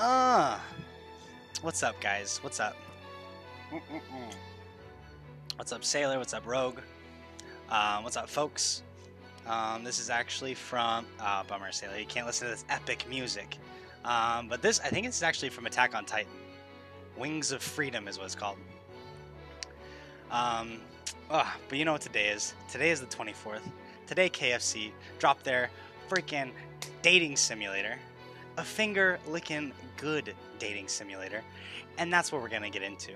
Uh, what's up, guys? What's up? What's up, Sailor? What's up, Rogue? What's up, folks? This is actually from... bummer, Sailor. You can't listen to this epic music. But this, I think it's actually from Attack on Titan. Wings of Freedom is what it's called. But you know what today is? Today is the 24th. Today, KFC dropped their freaking dating simulator. A finger-licking good dating simulator. And that's what we're gonna get into.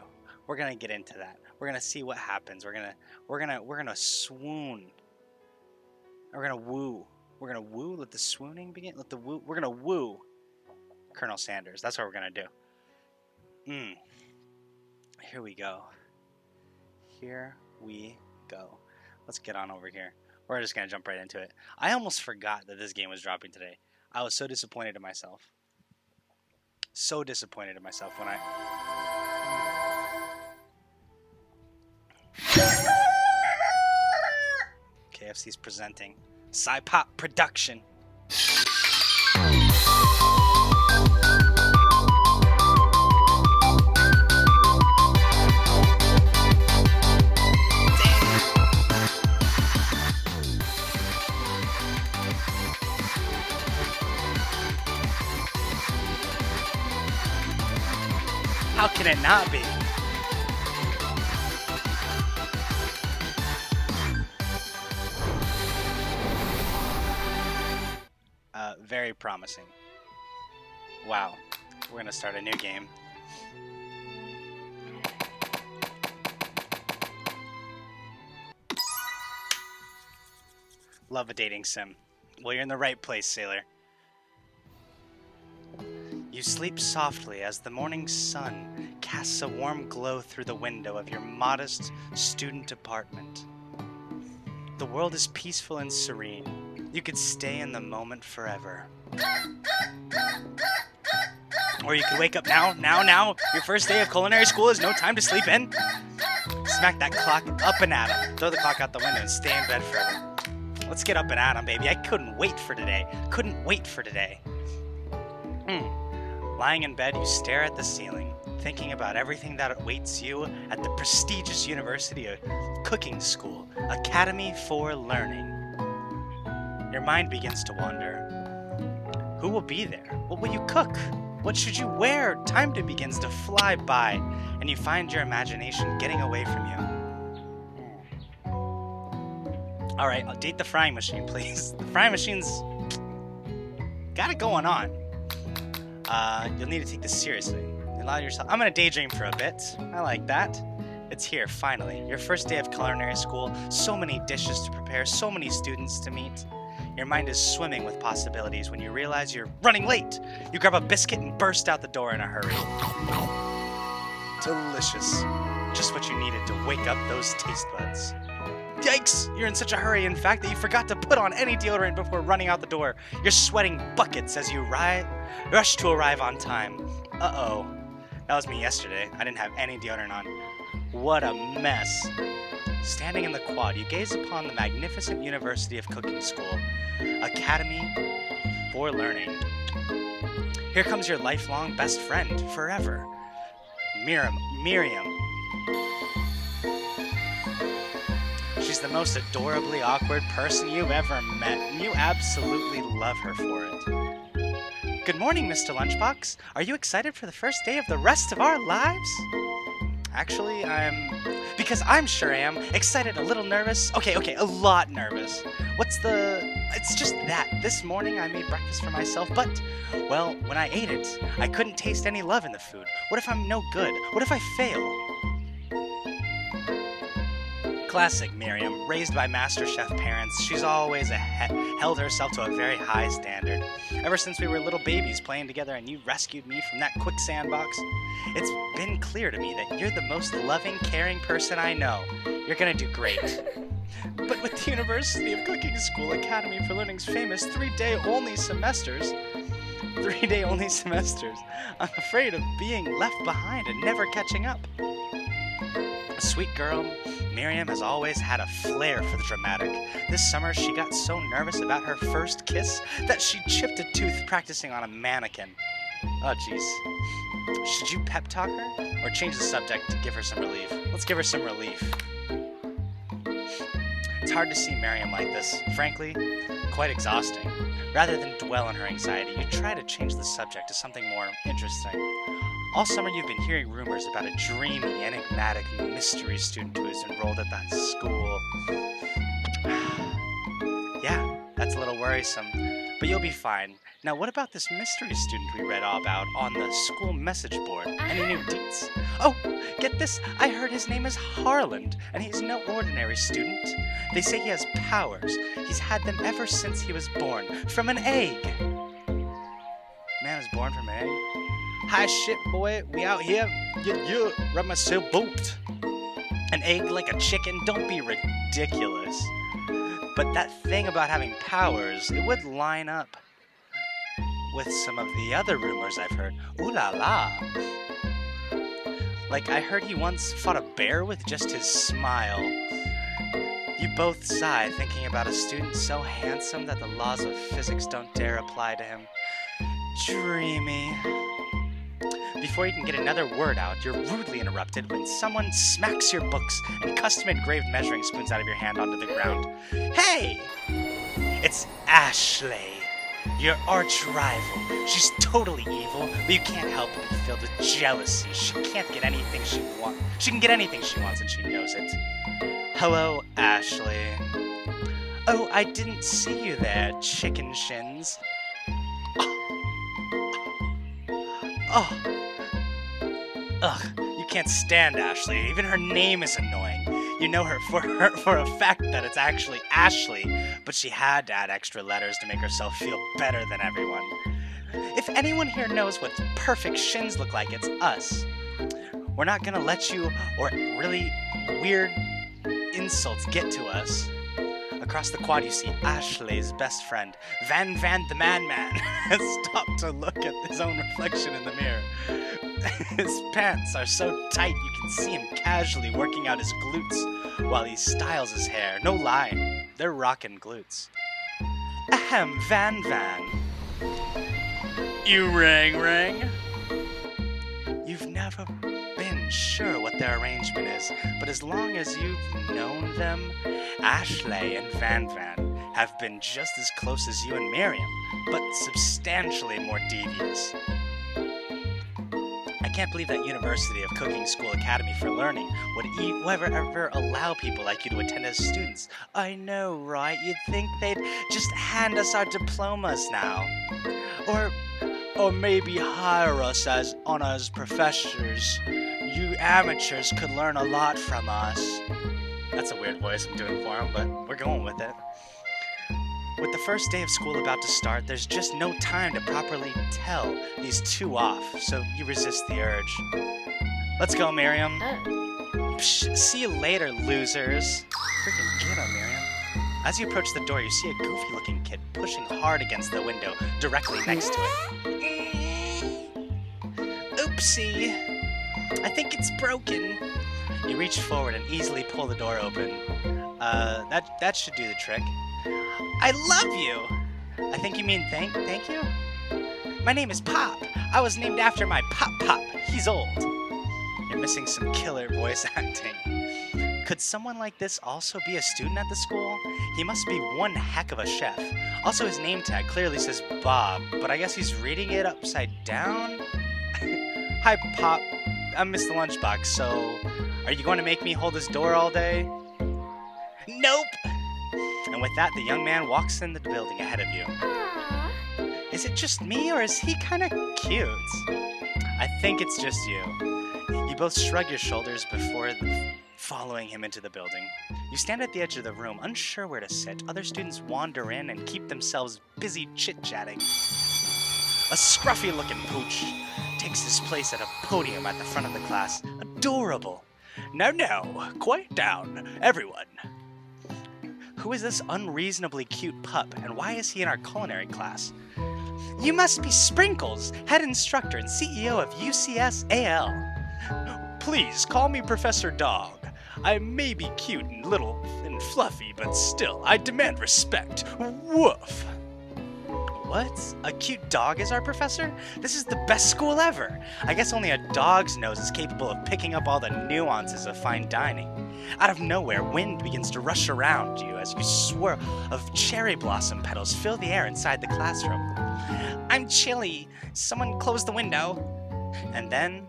We're gonna get into that. We're gonna see what happens. We're gonna swoon. We're gonna woo. We're gonna woo. Let the swooning begin. Let the woo. We're gonna woo Colonel Sanders. That's what we're gonna do. Here we go. Here we go. Let's get on over here. We're just gonna jump right into it. I almost forgot that this game was dropping today. I was so disappointed in myself. So disappointed in myself when I... KFC's presenting Sci-Pop Production. How can it not be? Very promising. Wow. We're gonna start a new game. Love a dating sim. Well, you're in the right place, Sailor. You sleep softly as the morning sun casts a warm glow through the window of your modest student apartment. The world is peaceful and serene. You could stay in the moment forever. Or you could wake up now. Your first day of culinary school is no time to sleep in. Smack that clock up and at 'em. Throw the clock out the window and stay in bed forever. Let's get up and at 'em, baby. I couldn't wait for today. Lying in bed, you stare at the ceiling, thinking about everything that awaits you at the prestigious University of Cooking School, Academy for Learning. Your mind begins to wander. Who will be there? What will you cook? What should you wear? Time begins to fly by, and you find your imagination getting away from you. Alright, I'll date the frying machine, please. The frying machine's got it going on. You'll need to take this seriously. Allow yourself... I'm gonna daydream for a bit. I like that. It's here, finally. Your first day of culinary school. So many dishes to prepare, so many students to meet. Your mind is swimming with possibilities when you realize you're running late. You grab a biscuit and burst out the door in a hurry. Delicious. Just what you needed to wake up those taste buds. Yikes! You're in such a hurry, in fact, that you forgot to put on any deodorant before running out the door. You're sweating buckets as you rush to arrive on time. Uh-oh. That was me yesterday. I didn't have any deodorant on. What a mess. Standing in the quad, you gaze upon the magnificent University of Cooking School, Academy for Learning. Here comes your lifelong best friend, forever, Miriam. She's the most adorably awkward person you've ever met, and you absolutely love her for it. Good morning, Mistalunchbox. Are you excited for the first day of the rest of our lives? Actually, because I'm sure I am. Excited, a little nervous. Okay, a lot nervous. It's just that. This morning I made breakfast for myself, but, well, when I ate it, I couldn't taste any love in the food. What if I'm no good? What if I fail? Classic Miriam, raised by Master Chef parents, she's always held herself to a very high standard. Ever since we were little babies playing together and you rescued me from that quicksand box, it's been clear to me that you're the most loving, caring person I know. You're gonna do great. But with the University of Cooking School Academy for Learning's famous 3-day-only semesters, I'm afraid of being left behind and never catching up. A sweet girl, Miriam has always had a flair for the dramatic. This summer, she got so nervous about her first kiss that she chipped a tooth practicing on a mannequin. Oh, jeez. Should you pep talk her? Or change the subject to give her some relief? Let's give her some relief. It's hard to see Miriam like this. Frankly, quite exhausting. Rather than dwell on her anxiety, you try to change the subject to something more interesting. All summer you've been hearing rumors about a dreamy, enigmatic mystery student who is enrolled at that school. Yeah, that's a little worrisome, but you'll be fine. Now, what about this mystery student we read all about on the school message board? Any new deets? Oh, get this, I heard his name is Harland, and he's no ordinary student. They say he has powers. He's had them ever since he was born, from an egg. Man was born from an egg? Hi, shit, boy, we out here. You, rub myself boot. An egg like a chicken? Don't be ridiculous. But that thing about having powers, it would line up with some of the other rumors I've heard. Ooh la la. Like, I heard he once fought a bear with just his smile. You both sigh, thinking about a student so handsome that the laws of physics don't dare apply to him. Dreamy. Before you can get another word out, you're rudely interrupted when someone smacks your books and custom-engraved measuring spoons out of your hand onto the ground. Hey! It's Ashley, your arch-rival. She's totally evil, but you can't help but be filled with jealousy. She can't get anything she wants. She can get anything she wants, and she knows it. Hello, Ashley. Oh, I didn't see you there, chicken shins. Oh. Ugh, you can't stand Ashley. Even her name is annoying. You know her for a fact that it's actually Ashley, but she had to add extra letters to make herself feel better than everyone. If anyone here knows what perfect shins look like, it's us. We're not gonna let you or really weird insults get to us. Across the quad, you see Ashley's best friend, Van the Man has stopped to look at his own reflection in the mirror. His pants are so tight you can see him casually working out his glutes while he styles his hair. No lie, they're rockin' glutes. Ahem, Van. You ring. You've never been sure what their arrangement is, but as long as you've known them, Ashley and Van have been just as close as you and Miriam, but substantially more devious. I can't believe that University of Cooking School Academy for Learning would ever allow people like you to attend as students. I know, right? You'd think they'd just hand us our diplomas now. Or maybe hire us as honors professors. You amateurs could learn a lot from us. That's a weird voice I'm doing for him, but we're going with it. With the first day of school about to start, there's just no time to properly tell these two off, so you resist the urge. Let's go, Miriam. Psh, see you later, losers. Freaking get 'em, Miriam. As you approach the door, you see a goofy-looking kid pushing hard against the window directly next to it. Oopsie. I think it's broken. You reach forward and easily pull the door open. That should do the trick. I love you! I think you mean thank you? My name is Pop. I was named after my Pop. He's old. You're missing some killer voice acting. Could someone like this also be a student at the school? He must be one heck of a chef. Also, his name tag clearly says Bob, but I guess he's reading it upside down? Hi, Pop. I'm Mistalunchbox, so are you going to make me hold this door all day? Nope! And with that, the young man walks in the building ahead of you. Aww. Is it just me, or is he kind of cute? I think it's just you. You both shrug your shoulders before following him into the building. You stand at the edge of the room, unsure where to sit. Other students wander in and keep themselves busy chit-chatting. A scruffy-looking pooch takes his place at a podium at the front of the class. Adorable. No, quiet down, everyone. Who is this unreasonably cute pup, and why is he in our culinary class? You must be Sprinkles, head instructor and CEO of UCSAL. Please call me Professor Dog. I may be cute and little and fluffy, but still, I demand respect. Woof. What? A cute dog is our professor? This is the best school ever! I guess only a dog's nose is capable of picking up all the nuances of fine dining. Out of nowhere, wind begins to rush around you as you swirl of cherry blossom petals fill the air inside the classroom. I'm chilly. Someone close the window. And then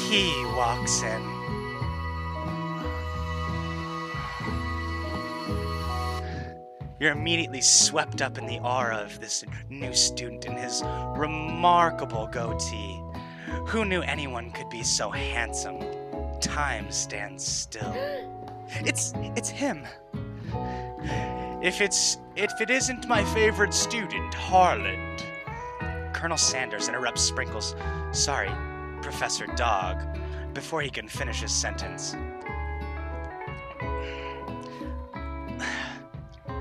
he walks in. You're immediately swept up in the aura of this new student and his remarkable goatee. Who knew anyone could be so handsome? Time stands still. It's him. If it isn't my favorite student, Harland. Colonel Sanders interrupts Sprinkles, sorry, Professor Dog, before he can finish his sentence.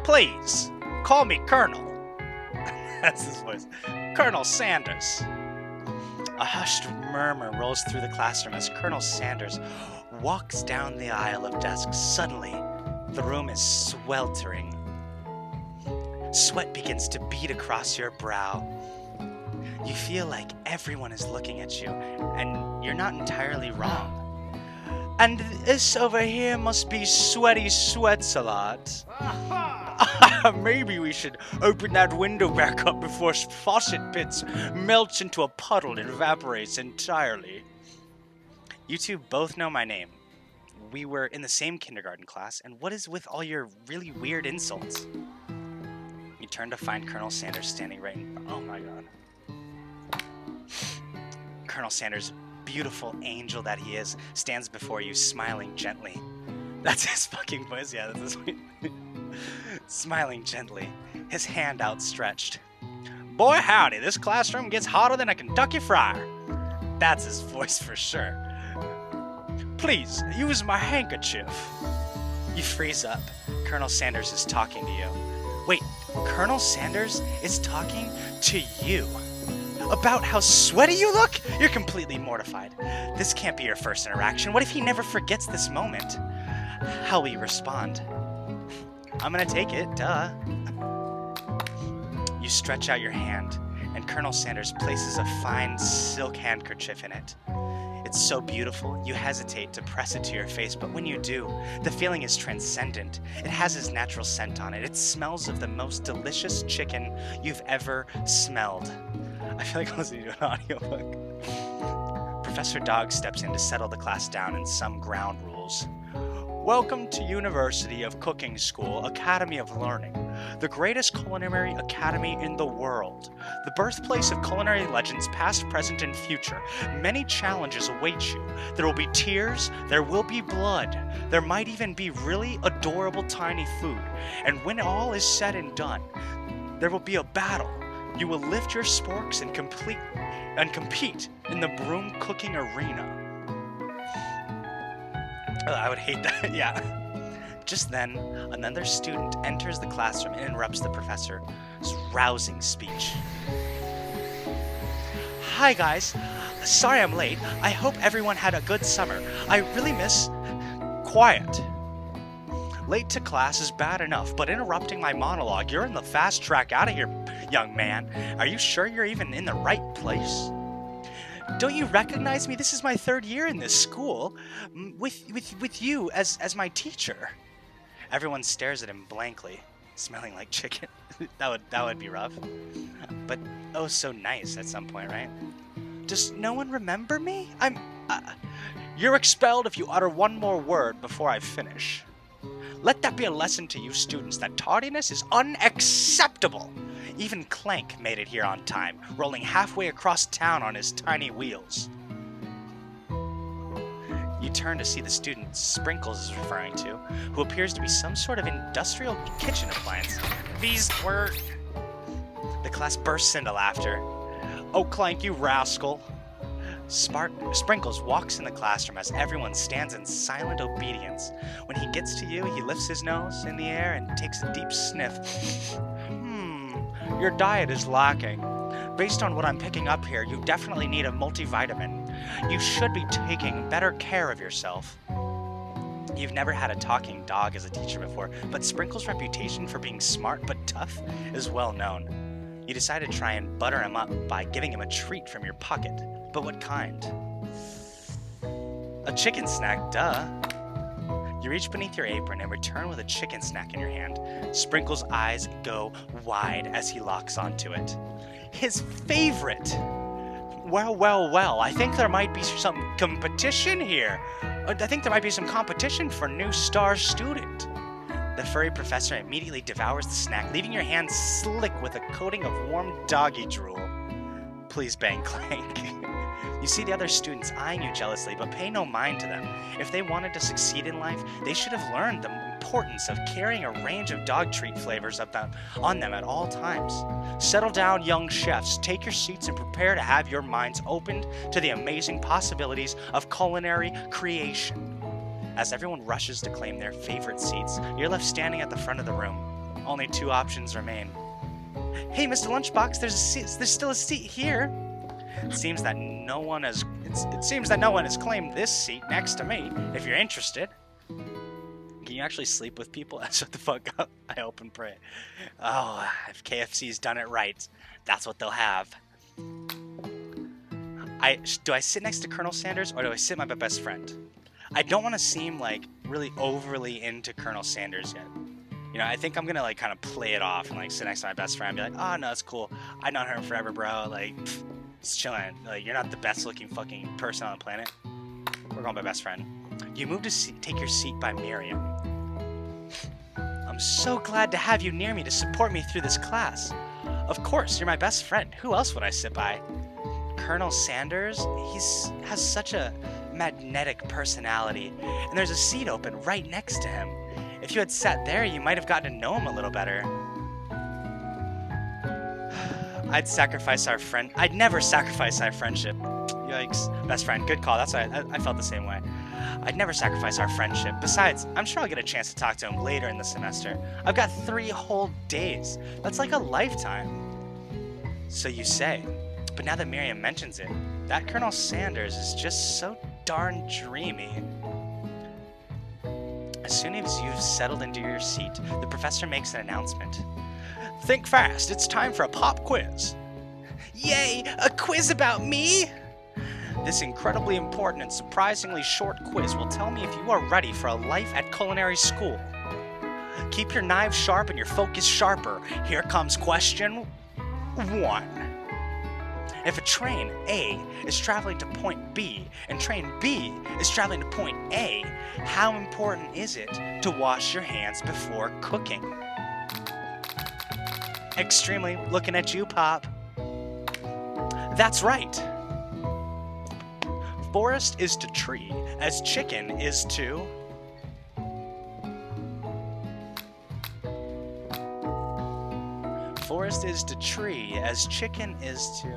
Please, call me Colonel. That's his voice. Colonel Sanders. A hushed murmur rolls through the classroom as Colonel Sanders walks down the aisle of desks. Suddenly, the room is sweltering. Sweat begins to bead across your brow. You feel like everyone is looking at you, and you're not entirely wrong. And this over here must be Sweaty Sweatsalad. Maybe we should open that window back up before faucet pits melts into a puddle and evaporates entirely. You two both know my name. We were in the same kindergarten class, and what is with all your really weird insults? You turn to find Colonel Sanders standing right in front. Oh my god. Colonel Sanders, beautiful angel that he is, stands before you, smiling gently. That's his fucking voice, yeah, that's his voice. Smiling gently, his hand outstretched. Boy howdy, this classroom gets hotter than a Kentucky fryer. That's his voice for sure. Please, use my handkerchief. You freeze up. Colonel Sanders is talking to you. Wait, Colonel Sanders is talking to you? About how sweaty you look? You're completely mortified. This can't be your first interaction. What if he never forgets this moment? How will you respond? I'm gonna take it, duh. You stretch out your hand, and Colonel Sanders places a fine silk handkerchief in it. It's so beautiful, you hesitate to press it to your face, but when you do, the feeling is transcendent. It has his natural scent on it. It smells of the most delicious chicken you've ever smelled. I feel like I'm listening to an audiobook. Professor Dog steps in to settle the class down in some ground rules. Welcome to University of Cooking School, Academy of Learning, the greatest culinary academy in the world. The birthplace of culinary legends past, present, and future. Many challenges await you. There will be tears, there will be blood. There might even be really adorable tiny food. And when all is said and done, there will be a battle. You will lift your sporks and compete in the broom cooking arena. I would hate that, yeah. Just then, another student enters the classroom and interrupts the professor's rousing speech. Hi guys, sorry I'm late. I hope everyone had a good summer. I really miss quiet. Late to class is bad enough, but interrupting my monologue, you're in the fast track out of here, young man. Are you sure you're even in the right place? Don't you recognize me? This is my third year in this school, with you as my teacher. Everyone stares at him blankly, smelling like chicken. that would be rough, but oh so nice at some point, right? Does no one remember me? You're expelled if you utter one more word before I finish. Let that be a lesson to you students that tardiness is unacceptable. Even Clank made it here on time, rolling halfway across town on his tiny wheels. You turn to see the student Sprinkles is referring to, who appears to be some sort of industrial kitchen appliance. These were... The class bursts into laughter. Oh, Clank, you rascal. Sprinkles walks in the classroom as everyone stands in silent obedience. When he gets to you, he lifts his nose in the air and takes a deep sniff. Your diet is lacking. Based on what I'm picking up here, you definitely need a multivitamin. You should be taking better care of yourself. You've never had a talking dog as a teacher before, but Sprinkles' reputation for being smart but tough is well known. You decide to try and butter him up by giving him a treat from your pocket. But what kind? A chicken snack, duh. You reach beneath your apron and return with a chicken snack in your hand. Sprinkle's eyes go wide as he locks onto it. His favorite! Well, I think there might be some competition here. I think there might be some competition for new star student. The furry professor immediately devours the snack, leaving your hands slick with a coating of warm doggy drool. Please bang clank. You see the other students eyeing you jealously, but pay no mind to them. If they wanted to succeed in life, they should have learned the importance of carrying a range of dog treat flavors on them at all times. Settle down, young chefs. Take your seats and prepare to have your minds opened to the amazing possibilities of culinary creation. As everyone rushes to claim their favorite seats, you're left standing at the front of the room. Only 2 options remain. Hey, Mistalunchbox, there's still a seat here. It seems that no one has claimed this seat next to me. If you're interested. Can you actually sleep with people? Shut the fuck up. I hope and pray. Oh, if KFC's done it right, that's what they'll have. Do I sit next to Colonel Sanders or do I sit my best friend? I don't want to seem like really overly into Colonel Sanders yet. You know, I think I'm gonna like kind of play it off and like sit next to my best friend and be like, oh no, it's cool. I've known her forever, bro. Like, it's chilling. Like, you're not the best looking fucking person on the planet. We're going by best friend. You move to take your seat by Miriam. I'm so glad to have you near me to support me through this class. Of course, you're my best friend. Who else would I sit by? Colonel Sanders, has such a magnetic personality, and there's a seat open right next to him. If you had sat there, you might have gotten to know him a little better. I'd never sacrifice our friendship. Yikes. Best friend, good call. That's why I felt the same way. I'd never sacrifice our friendship. Besides, I'm sure I'll get a chance to talk to him later in the semester. I've got 3 whole days. That's like a lifetime. So you say. But now that Miriam mentions it, that Colonel Sanders is just so darn dreamy. As soon as you've settled into your seat, the professor makes an announcement. Think fast, it's time for a pop quiz. Yay, a quiz about me? This incredibly important and surprisingly short quiz will tell me if you are ready for a life at culinary school. Keep your knives sharp and your focus sharper. Here comes question 1. If a train A is traveling to point B and train B is traveling to point A, how important is it to wash your hands before cooking? Extremely. Looking at you, Pop. That's right. Forest is to tree as chicken is to... Forest is to tree as chicken is to...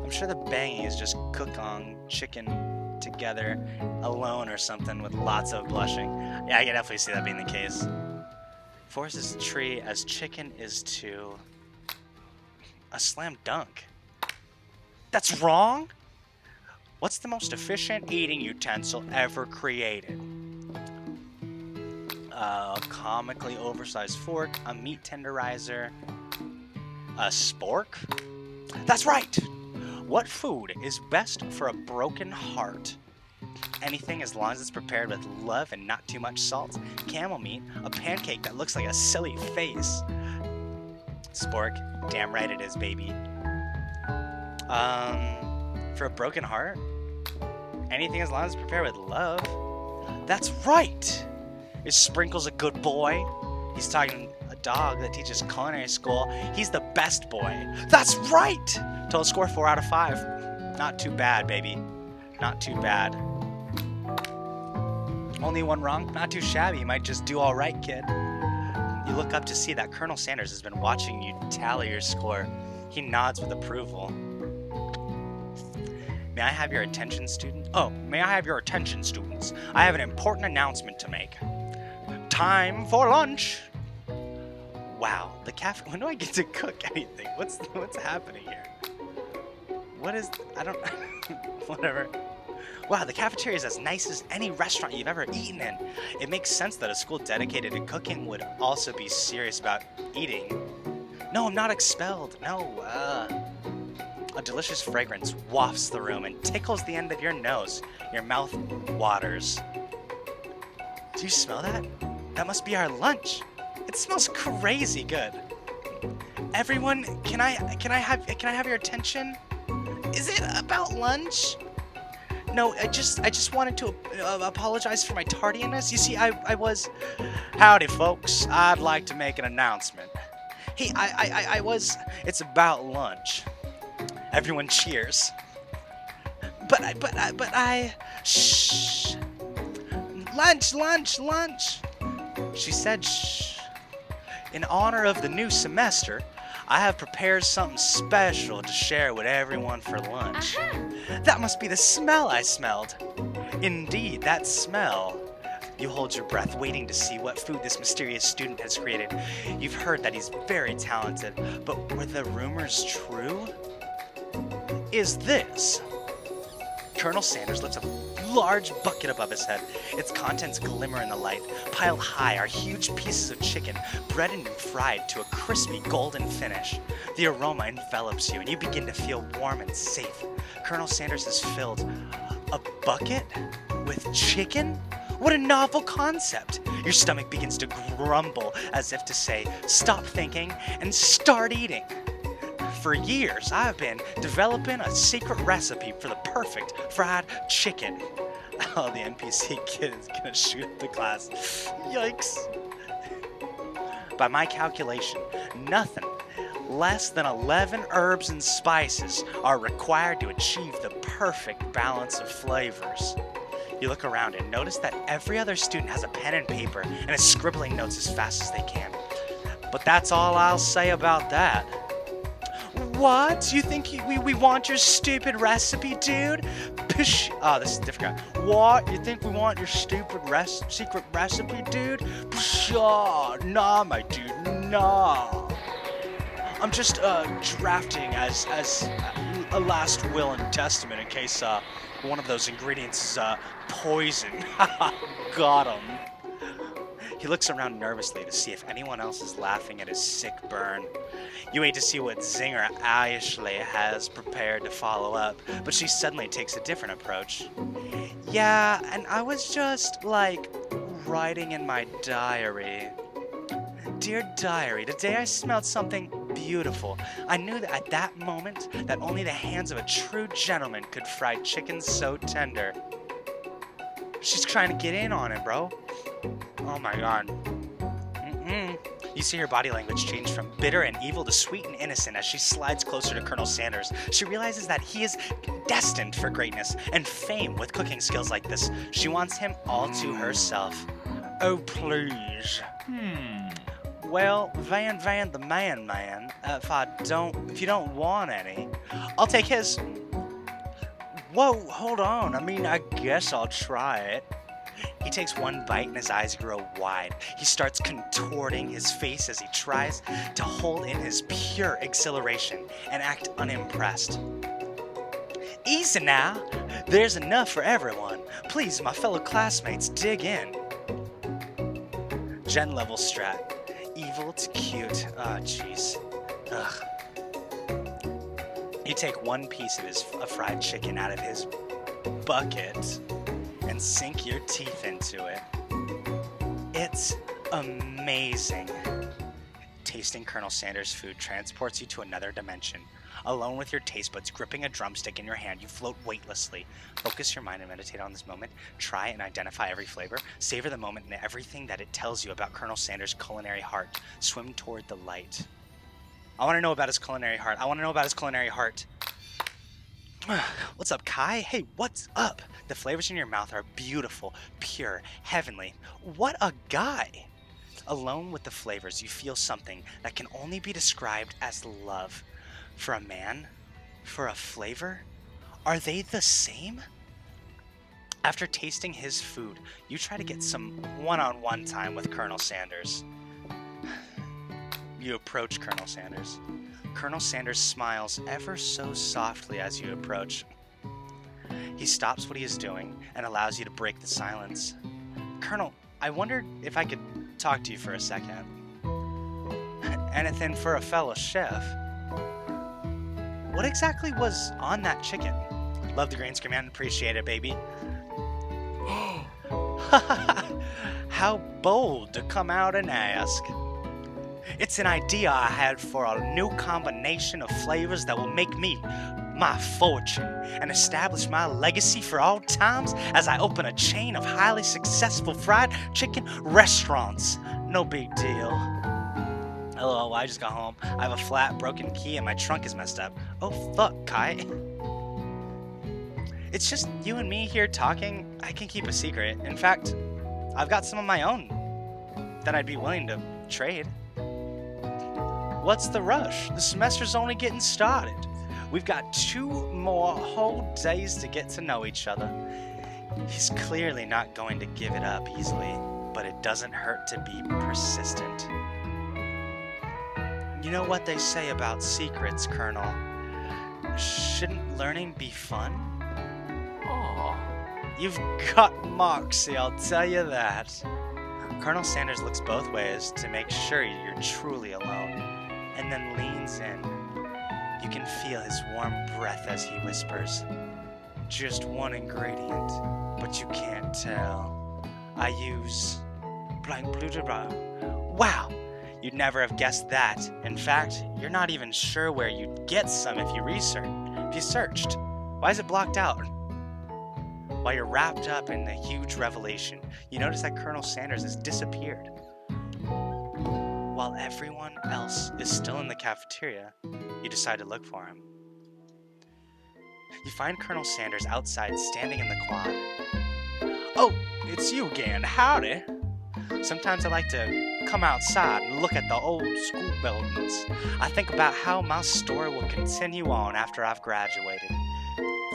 I'm sure the banging is just cook on chicken together alone or something with lots of blushing. Yeah, I can definitely see that being the case. Forest is to tree as chicken is to... a slam dunk. That's wrong? What's the most efficient eating utensil ever created? A comically oversized fork, a meat tenderizer, a spork? That's right! What food is best for a broken heart? Anything as long as it's prepared with love and not too much salt. Camel meat, a pancake that looks like a silly face. Spork, damn right it is, baby. For a broken heart? Anything as long as it's prepared with love. That's right! Is Sprinkles a good boy? He's talking a dog that teaches culinary school. He's the best boy. That's right! Total score 4 out of 5. Not too bad, baby. Not too bad. Only one wrong? Not too shabby. You might just do alright, kid. You look up to see that Colonel Sanders has been watching you tally your score. He nods with approval. May I have your attention, student? Oh, may I have your attention, students? I have an important announcement to make. Time for lunch! Wow, the cafe. When do I get to cook anything? What's happening here? What is... I don't... Whatever. Wow, the cafeteria is as nice as any restaurant you've ever eaten in. It makes sense that a school dedicated to cooking would also be serious about eating. No, I'm not expelled. No, A delicious fragrance wafts the room and tickles the end of your nose. Your mouth waters. Do you smell that? That must be our lunch. It smells crazy good. Everyone, can I have your attention? Is it about lunch? No, I just wanted to apologize for my tardiness. You see, I was... Howdy, folks. I'd like to make an announcement. Hey, I was... It's about lunch. Everyone cheers. But I... Shh. Lunch. She said shh. In honor of the new semester, I have prepared something special to share with everyone for lunch. That must be the smell I smelled. Indeed, that smell. You hold your breath, waiting to see what food this mysterious student has created. You've heard that he's very talented, but were the rumors true? Is this? Colonel Sanders lifts a large bucket above his head. Its contents glimmer in the light. Piled high are huge pieces of chicken, breaded and fried to a crispy golden finish. The aroma envelops you, and you begin to feel warm and safe. Colonel Sanders has filled a bucket with chicken? What a novel concept! Your stomach begins to grumble as if to say, stop thinking and start eating. For years, I've been developing a secret recipe for the perfect fried chicken. Oh, the NPC kid is gonna shoot up the class. Yikes. By my calculation, nothing less than 11 herbs and spices are required to achieve the perfect balance of flavors. You look around and notice that every other student has a pen and paper and is scribbling notes as fast as they can. But that's all I'll say about that. What? You think we want your stupid recipe, dude? Pish. Oh, this is a different guy. What? You think we want your stupid secret recipe, dude? Psh, oh, nah, my dude, nah. I'm just drafting as a last will and testament in case one of those ingredients is poison. Got him. He looks around nervously to see if anyone else is laughing at his sick burn. You wait to see what zinger Ashley has prepared to follow up, but she suddenly takes a different approach. Yeah, and I was just, writing in my diary. Dear diary, today I smelled something beautiful. I knew that at that moment that only the hands of a true gentleman could fry chicken so tender. She's trying to get in on it, bro. Oh my god. You see her body language change from bitter and evil to sweet and innocent as she slides closer to Colonel Sanders. She realizes that he is destined for greatness and fame with cooking skills like this. She wants him all to herself. Oh, please. Well, Van the man, if you don't want any, I'll take his. Whoa, hold on. I mean, I guess I'll try it. He takes one bite and his eyes grow wide. He starts contorting his face as he tries to hold in his pure exhilaration and act unimpressed. Easy now. There's enough for everyone. Please, my fellow classmates, dig in. Gen level strat. Evil to cute. Oh, jeez. Ugh. You take one piece of his fried chicken out of his bucket and sink your teeth into it. It's amazing. Tasting Colonel Sanders' food transports you to another dimension. Alone with your taste buds gripping a drumstick in your hand, you float weightlessly. Focus your mind and meditate on this moment. Try and identify every flavor. Savor the moment and everything that it tells you about Colonel Sanders' culinary heart. Swim toward the light. I want to know about his culinary heart. What's up, Kai? Hey, what's up? The flavors in your mouth are beautiful, pure, heavenly. What a guy! Alone with the flavors, you feel something that can only be described as love. For a man? For a flavor? Are they the same? After tasting his food, you try to get some one-on-one time with Colonel Sanders. You approach Colonel Sanders. Colonel Sanders smiles ever so softly as you approach. He stops what he is doing and allows you to break the silence. Colonel, I wondered if I could talk to you for a second. Anything for a fellow chef. What exactly was on that chicken? Love the green screen, man. Appreciate it, baby. How bold to come out and ask. It's an idea I had for a new combination of flavors that will make me my fortune and establish my legacy for all times as I open a chain of highly successful fried chicken restaurants. No big deal. Hello, I just got home. I have a flat, broken key and my trunk is messed up. Oh fuck, Kai. It's just you and me here talking. I can keep a secret. In fact, I've got some of my own that I'd be willing to trade. What's the rush? The semester's only getting started. We've got 2 more whole days to get to know each other. He's clearly not going to give it up easily, but it doesn't hurt to be persistent. You know what they say about secrets, Colonel? Shouldn't learning be fun? Aw. You've got moxie, I'll tell you that. Colonel Sanders looks both ways to make sure you're truly alone, and then leans in. You can feel his warm breath as he whispers, "Just one ingredient, but you can't tell. I use blank blue de blah." Wow! You'd never have guessed that. In fact, you're not even sure where you'd get some if you searched. Why is it blocked out? While you're wrapped up in the huge revelation, you notice that Colonel Sanders has disappeared. While everyone else is still in the cafeteria, you decide to look for him. You find Colonel Sanders outside, standing in the quad. Oh, it's you again. Howdy. Sometimes I like to come outside and look at the old school buildings. I think about how my story will continue on after I've graduated.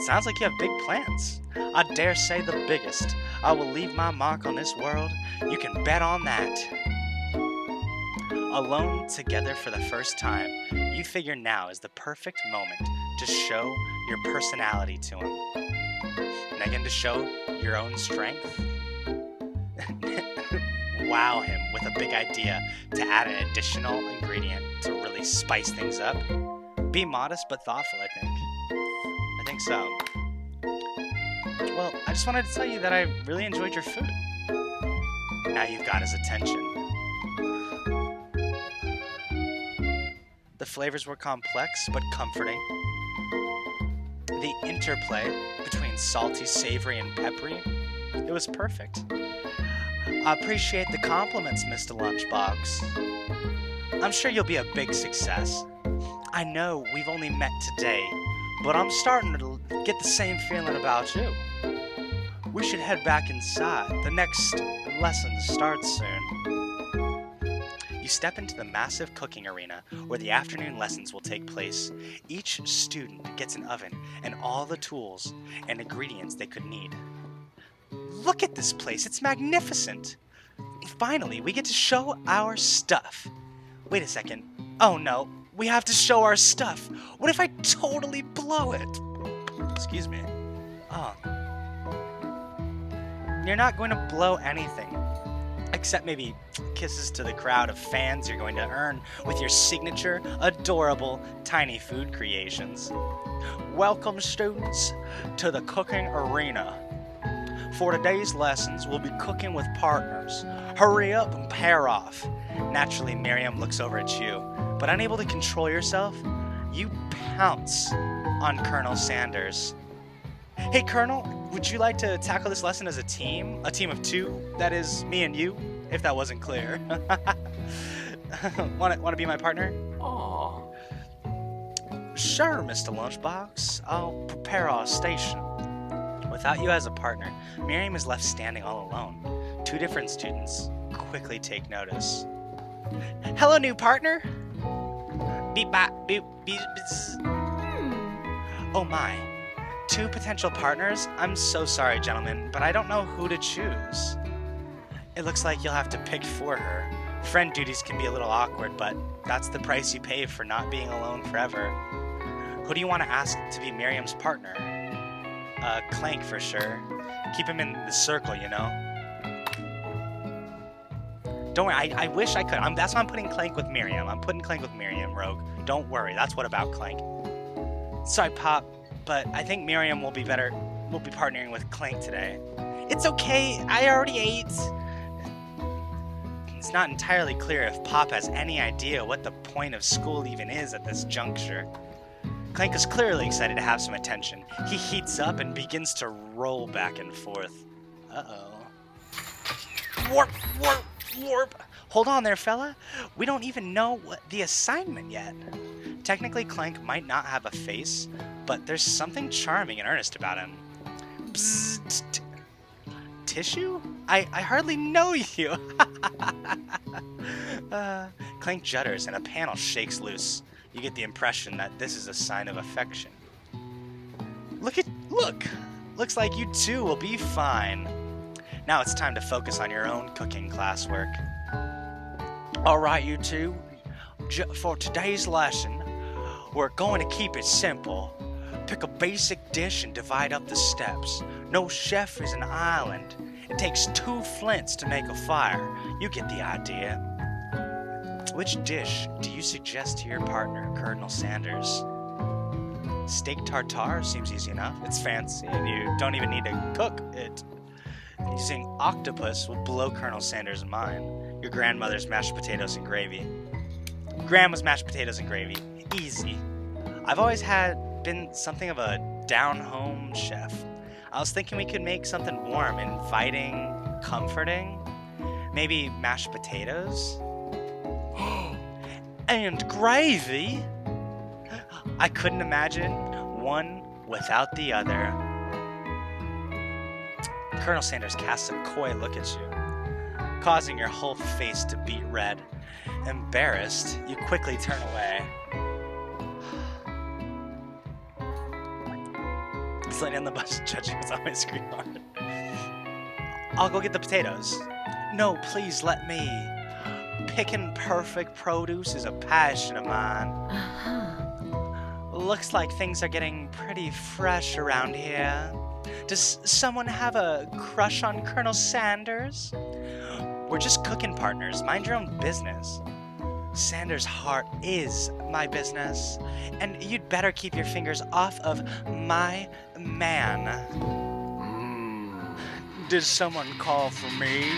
Sounds like you have big plans. I dare say the biggest. I will leave my mark on this world. You can bet on that. Alone together for the first time, you figure now is the perfect moment to show your personality to him. And again, to show your own strength. Wow him with a big idea to add an additional ingredient to really spice things up. Be modest but thoughtful, I think. I think so. Well, I just wanted to tell you that I really enjoyed your food. Now you've got his attention. The flavors were complex but comforting. The interplay between salty, savory, and peppery, it was perfect. I appreciate the compliments, Mr. Lunchbox. I'm sure you'll be a big success. I know we've only met today, but I'm starting to get the same feeling about you. We should head back inside. The next lesson starts soon. You step into the massive cooking arena where the afternoon lessons will take place. Each student gets an oven and all the tools and ingredients they could need. Look at this place, it's magnificent! Finally, we get to show our stuff. Wait a second. Oh no, we have to show our stuff. What if I totally blow it? Excuse me. Oh. You're not going to blow anything. Except maybe kisses to the crowd of fans you're going to earn with your signature, adorable, tiny food creations. Welcome, students, to the cooking arena. For today's lessons, we'll be cooking with partners. Hurry up and pair off. Naturally, Miriam looks over at you, but unable to control yourself, you pounce on Colonel Sanders. Hey, Colonel, would you like to tackle this lesson as a team? A team of 2? That is, me and you, if that wasn't clear. Want to be my partner? Aww. Sure, Mr. Lunchbox. I'll prepare our station. Without you as a partner, Miriam is left standing all alone. 2 different students quickly take notice. Hello, new partner. Beep bop boop beep. Oh my. 2 potential partners? I'm so sorry, gentlemen, but I don't know who to choose. It looks like you'll have to pick for her. Friend duties can be a little awkward, but that's the price you pay for not being alone forever. Who do you want to ask to be Miriam's partner? Clank for sure. Keep him in the circle, you know. Don't worry, I wish I could. That's why I'm putting Clank with Miriam. I'm putting Clank with Miriam, Rogue. Don't worry, that's what about Clank. Sorry, Pop, but I think Miriam will be better. We'll be partnering with Clank today. It's okay, I already ate. It's not entirely clear if Pop has any idea what the point of school even is at this juncture. Clank is clearly excited to have some attention. He heats up and begins to roll back and forth. Uh-oh. Warp, warp, warp. Hold on there, fella. We don't even know what the assignment yet. Technically, Clank might not have a face, but there's something charming and earnest about him. Psst. Tissue? I hardly know you. Clank judders and a panel shakes loose. You get the impression that this is a sign of affection. Look! Looks like you two will be fine. Now it's time to focus on your own cooking classwork. Alright, you two. For today's lesson, we're going to keep it simple. Pick a basic dish and divide up the steps. No chef is an island. It takes 2 flints to make a fire. You get the idea. Which dish do you suggest to your partner, Colonel Sanders? Steak tartare seems easy enough. It's fancy and you don't even need to cook it. Using octopus will blow Colonel Sanders' mind. Your grandmother's mashed potatoes and gravy. Grandma's mashed potatoes and gravy. Easy. I've always been something of a down-home chef. I was thinking we could make something warm, inviting, comforting. Maybe mashed potatoes? And gravy? I couldn't imagine one without the other. Colonel Sanders casts a coy look at you, causing your whole face to beat red. Embarrassed, you quickly turn away. Sitting on the bus judging what's on my screen hard. I'll go get the potatoes. No, please let me. Picking perfect produce is a passion of mine. Looks like things are getting pretty fresh around here. Does someone have a crush on Colonel Sanders? We're just cooking partners. Mind your own business. Sanders' heart is my business, and you'd better keep your fingers off of my man. Did someone call for me?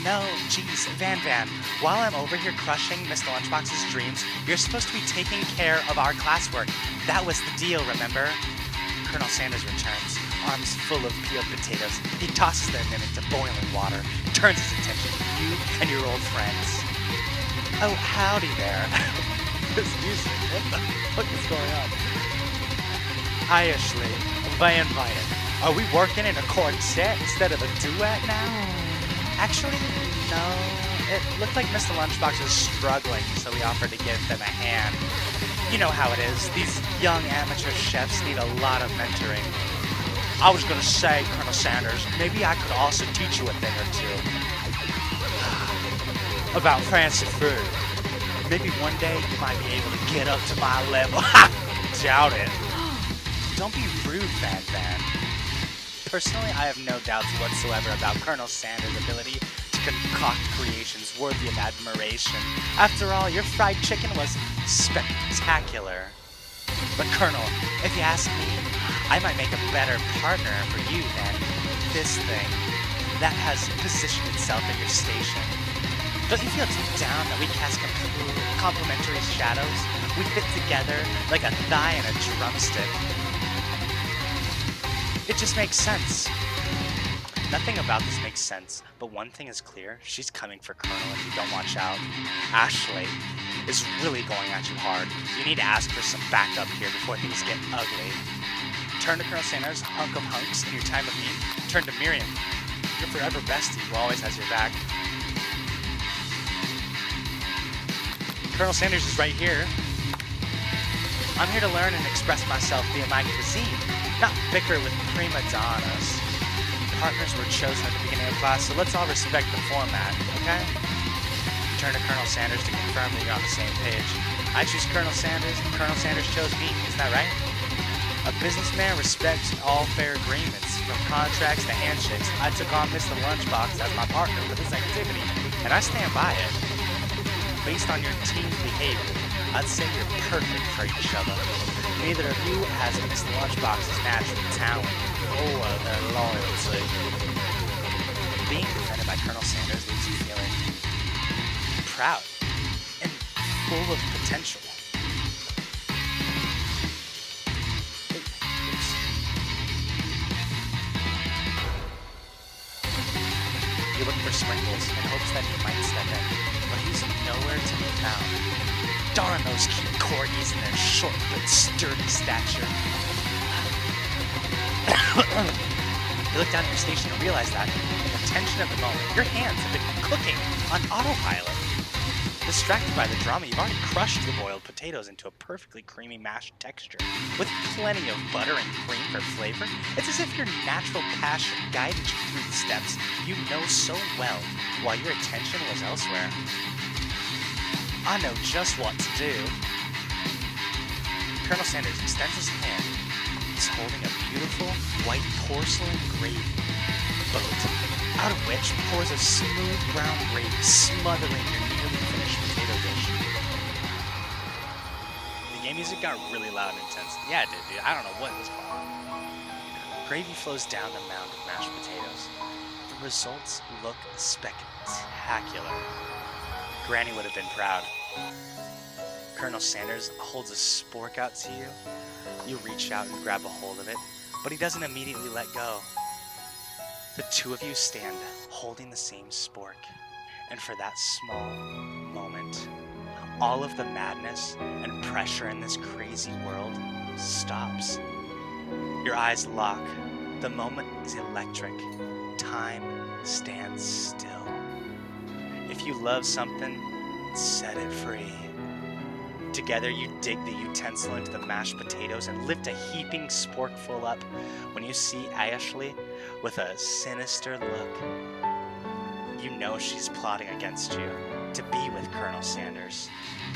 No, geez, Van. While I'm over here crushing Mistalunchbox's dreams, you're supposed to be taking care of our classwork. That was the deal, remember? Colonel Sanders returns, arms full of peeled potatoes. He tosses them into boiling water, turns his attention to you and your old friends. Oh, howdy there. This music, what the fuck is going on? Hi, Ashley. Van. Are we working in a quartet instead of a duet now? Actually, no. It looked like Mr. Lunchbox was struggling, so we offered to give them a hand. You know how it is. These young amateur chefs need a lot of mentoring. I was gonna say, Colonel Sanders, maybe I could also teach you a thing or two. About fancy food. Maybe one day you might be able to get up to my level. Doubt it. Don't be rude, Van. Personally, I have no doubts whatsoever about Colonel Sanders' ability to concoct creations worthy of admiration. After all, your fried chicken was spectacular. But Colonel, if you ask me, I might make a better partner for you than this thing that has positioned itself at your station. Don't you feel deep down that we cast complementary shadows? We fit together like a thigh and a drumstick. It just makes sense. Nothing about this makes sense, but one thing is clear. She's coming for Colonel if you don't watch out. Ashley is really going at you hard. You need to ask for some backup here before things get ugly. Turn to Colonel Sanders, hunk of hunks, in your time of need. Turn to Miriam, your forever bestie who always has your back. Colonel Sanders is right here. I'm here to learn and express myself via my cuisine, not bicker with prima donnas. Partners were chosen at the beginning of class, so let's all respect the format, okay? Turn to Colonel Sanders to confirm that you're on the same page. I choose Colonel Sanders, and Colonel Sanders chose me, isn't that right? A businessman respects all fair agreements, from contracts to handshakes. I took on Mistalunchbox as my partner for this activity, and I stand by it. Based on your team's behavior, I'd say you're perfect for each other. Neither of you has Mistalunchbox's natural talent or their loyalty. Being defended by Colonel Sanders leaves you feeling proud and full of potential. You look for Sprinkles in hopes that he might step in, but he's nowhere to be found. Darn those cute corgis and their short but sturdy stature. You look down at your station and realize that, in the tension of the moment, your hands have been cooking on autopilot. Distracted by the drama, you've already crushed the boiled potatoes into a perfectly creamy mashed texture, with plenty of butter and cream for flavor. It's as if your natural passion guided you through the steps you know so well, while your attention was elsewhere. I know just what to do. Colonel Sanders extends his hand. He's holding a beautiful white porcelain gravy boat, out of which pours a smooth brown gravy, smothering your nearly finished potato dish. The game music got really loud and intense. Yeah, it did, dude. I don't know what was going on. Gravy flows down the mound of mashed potatoes. The results look spectacular. Granny would have been proud. Colonel Sanders holds a spork out to you. You reach out and grab a hold of it, but he doesn't immediately let go. The two of you stand holding the same spork, and for that small moment, all of the madness and pressure in this crazy world stops. Your eyes lock. The moment is electric. Time stands still. If you love something, set it free. Together you dig the utensil into the mashed potatoes and lift a heaping sporkful up when you see Ashley with a sinister look. You know she's plotting against you to be with Colonel Sanders.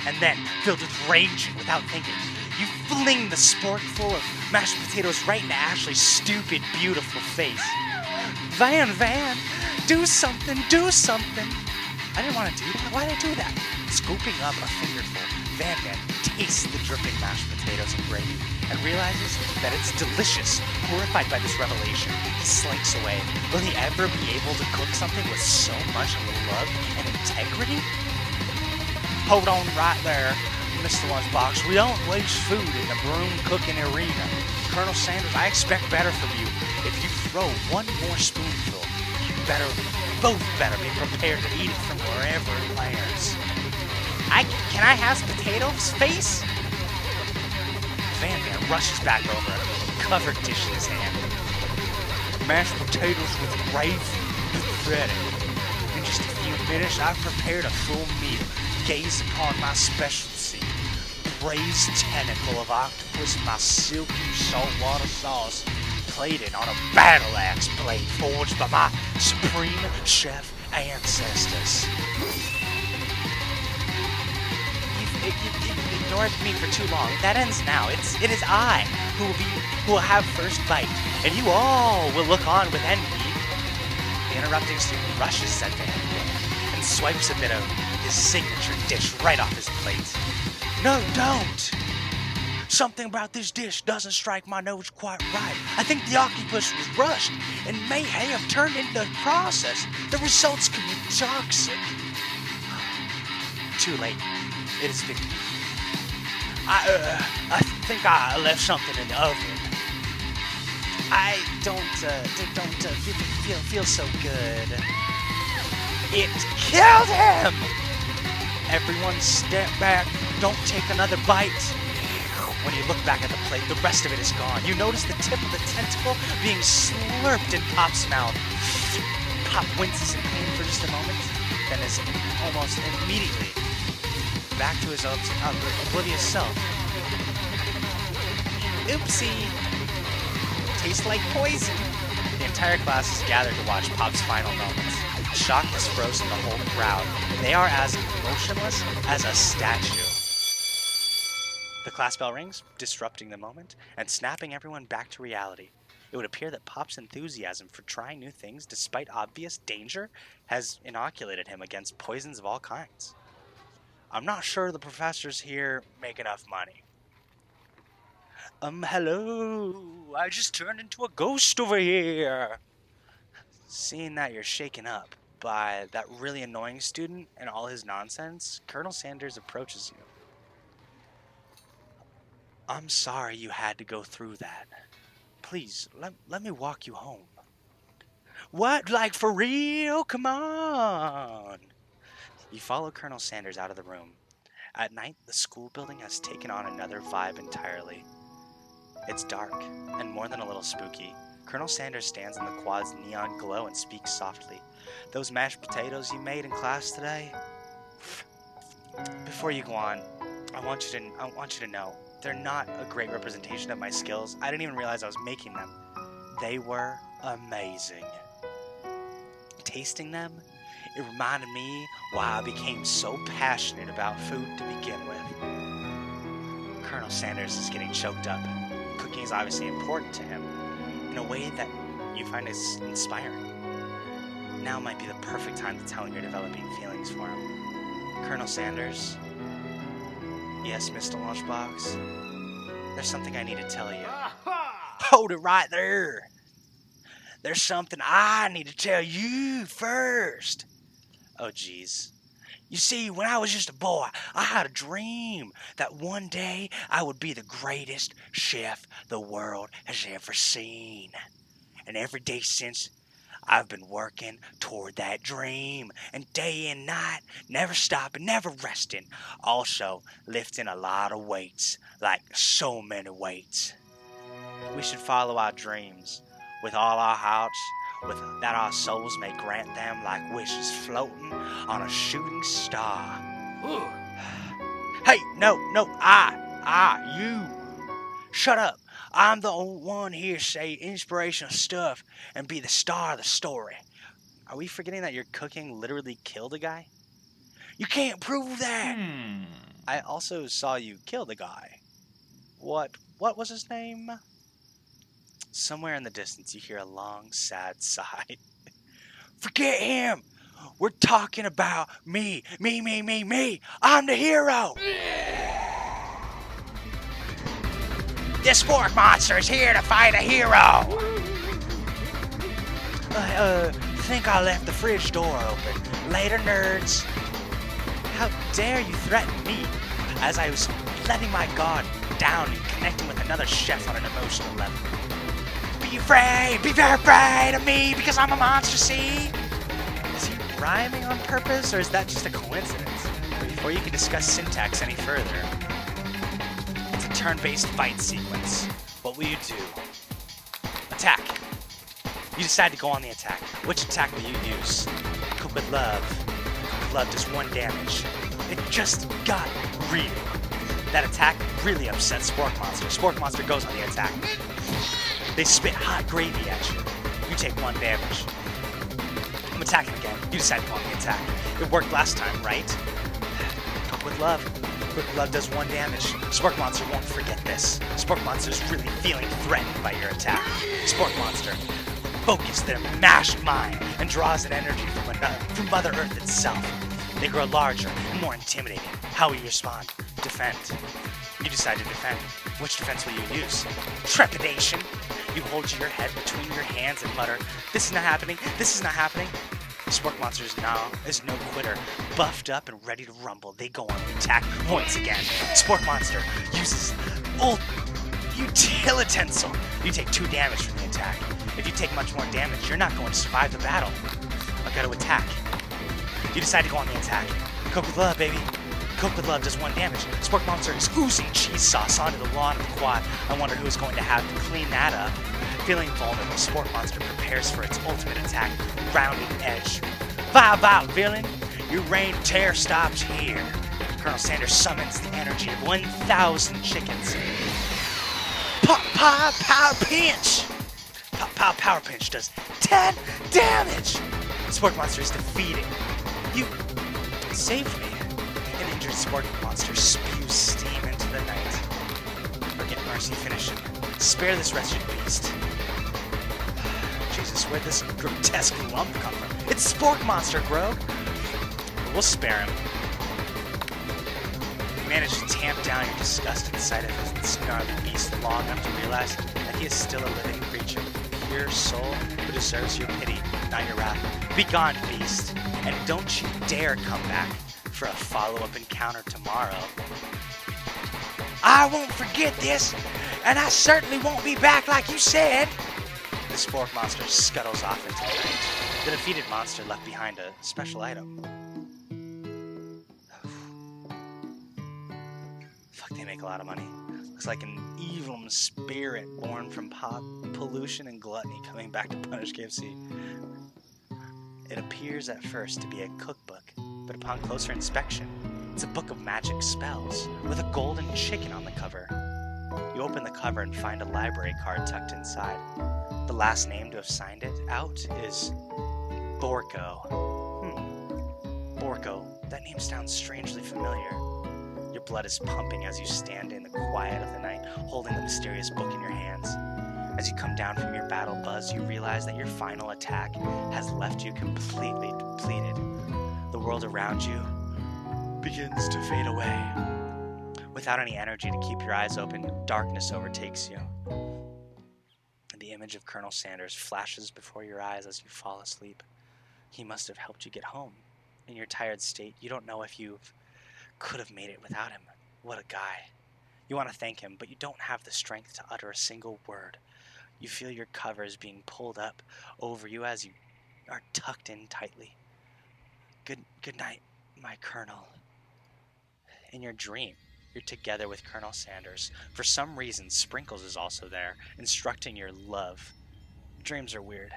And then, filled with rage and without thinking, you fling the sporkful of mashed potatoes right into Ashley's stupid, beautiful face. Van, do something, do something. I didn't want to do that. Why did I do that? Scooping up a fingerful, Van tastes the dripping mashed potatoes and gravy and realizes that it's delicious. Horrified by this revelation, he slinks away. Will he ever be able to cook something with so much love and integrity? Hold on right there, Mr. Lunchbox. We don't waste food in the broom cooking arena. Colonel Sanders, I expect better from you. If you throw one more spoonful, both better be prepared to eat it from wherever it lands. Can I have potatoes, face? Van rushes back over, covered dish in his hand. Mashed potatoes with gravy, pathetic. In just a few minutes, I've prepared a full meal. Gaze upon my specialty, braised tentacle of octopus in my silky saltwater sauce, plated on a battle axe blade forged by my supreme chef ancestors. You've ignored me for too long. That ends now. It is I who will have first bite, and you all will look on with envy. The interrupting student rushes at Van and swipes a bit of his signature dish right off his plate. No, don't! Something about this dish doesn't strike my nose quite right. I think the octopus was rushed and may have turned into the process. The results could be toxic. Too late. It is 50. I think I left something in the oven. I don't feel so good. It killed him! Everyone step back. Don't take another bite. When you look back at the plate, the rest of it is gone. You notice the tip of the tentacle being slurped in Pop's mouth. Pop winces in pain for just a moment, then is almost immediately back to his oblivious self. Oopsie. Tastes like poison. The entire class is gathered to watch Pop's final moments. Shock has frozen the whole crowd. They are as motionless as a statue. The class bell rings, disrupting the moment and snapping everyone back to reality. It would appear that Pop's enthusiasm for trying new things despite obvious danger has inoculated him against poisons of all kinds. I'm not sure the professors here make enough money. Hello, I just turned into a ghost over here. Seeing that you're shaken up by that really annoying student and all his nonsense, Colonel Sanders approaches you. I'm sorry you had to go through that. Please, let me walk you home. What? Like for real? Come on! You follow Colonel Sanders out of the room. At night, the school building has taken on another vibe entirely. It's dark, and more than a little spooky. Colonel Sanders stands in the quad's neon glow and speaks softly. Those mashed potatoes you made in class today? Before you go on, I want you to know, they're not a great representation of my skills. I didn't even realize I was making them. They were amazing. Tasting them, it reminded me why I became so passionate about food to begin with. Colonel Sanders is getting choked up. Cooking is obviously important to him in a way that you find is inspiring. Now might be the perfect time to tell him you're developing feelings for him. Colonel Sanders? Yes, Mistalunchbox? There's something I need to tell you. Hold it right there! There's something I need to tell you first. Oh, geez. You see, when I was just a boy, I had a dream that one day I would be the greatest chef the world has ever seen. And every day since, I've been working toward that dream, and day and night, never stopping, never resting. Also, lifting a lot of weights, like so many weights. We should follow our dreams with all our hearts, with that our souls may grant them like wishes floating on a shooting star. Ooh. Hey, no, you. Shut up. I'm the only one here say inspirational stuff and be the star of the story. Are we forgetting that your cooking literally killed a guy? You can't prove that. I also saw you kill the guy. What was his name? Somewhere in the distance you hear a long, sad sigh. Forget him! We're talking about me. I'm the hero! This fork monster is here to fight a hero! I think I left the fridge door open. Later, nerds. How dare you threaten me as I was letting my guard down and connecting with another chef on an emotional level. Be very afraid of me because I'm a monster, see? Is he rhyming on purpose, or is that just a coincidence? Before you can discuss syntax any further, it's a turn-based fight sequence. What will you do? Attack. You decide to go on the attack. Which attack will you use? Cook with love. Cook with love does 1 damage. It just got real. That attack really upsets Spork Monster. Spork Monster goes on the attack. They spit hot gravy at you. You take 1 damage. I'm attacking again. You decide to go on the attack. It worked last time, right? Cook with love. Cook with love does 1 damage. Spork Monster won't forget this. Spork Monster is really feeling threatened by your attack. Spork Monster focus their mashed mind and draws an energy from Mother Earth itself. They grow larger and more intimidating. How will you respond? Defend. You decide to defend. Which defense will you use? Trepidation. You hold your head between your hands and mutter, "This is not happening. This is not happening." Spork Monster is no quitter. Buffed up and ready to rumble, they go on the attack once again. Spork Monster uses old utilitensile. You take 2 damage from the attack. If you take much more damage, you're not going to survive the battle. I gotta attack. You decide to go on the attack. Cook with love, baby. Cook with love does 1 damage. Spork Monster is oozing cheese sauce onto the lawn of the quad. I wonder who's going to have to clean that up. Feeling vulnerable, Spork Monster prepares for its ultimate attack. Rounded edge. Bye, villain. Your reign of terror stops here. Colonel Sanders summons the energy of 1,000 chickens. Pop, power pinch! Pop, power pinch does 10 damage! Spork Monster is defeated. You saved me. An injured Spork Monster spews steam into the night. Or get mercy, finish him. Spare this wretched beast. Jesus, where'd this grotesque lump come from? It's Spork Monster, Grog! We'll spare him. You manage to tamp down your disgust at the sight of this gnarly beast long enough to realize that he is still a living creature, a pure soul who deserves your pity, not your wrath. Begone, beast, and don't you dare come back for a follow-up encounter tomorrow. I won't forget this, and I certainly won't be back like you said. The Spork Monster scuttles off into the night. The defeated monster left behind a special item. Fuck, they make a lot of money. Looks like an evil spirit born from pollution and gluttony coming back to punish KFC. It appears at first to be a cookbook, but upon closer inspection, it's a book of magic spells with a golden chicken on the cover. You open the cover and find a library card tucked inside. The last name to have signed it out is Borko. Borko. That name sounds strangely familiar. Your blood is pumping as you stand in the quiet of the night, holding the mysterious book in your hands. As you come down from your battle buzz, you realize that your final attack has left you completely depleted. The world around you begins to fade away. Without any energy to keep your eyes open, darkness overtakes you. The image of Colonel Sanders flashes before your eyes as you fall asleep. He must have helped you get home. In your tired state, you don't know if you could have made it without him. What a guy. You want to thank him, but you don't have the strength to utter a single word. You feel your covers being pulled up over you as you are tucked in tightly. Good night, my Colonel. In your dream, you're together with Colonel Sanders. For some reason, Sprinkles is also there, instructing your love. Dreams are weird.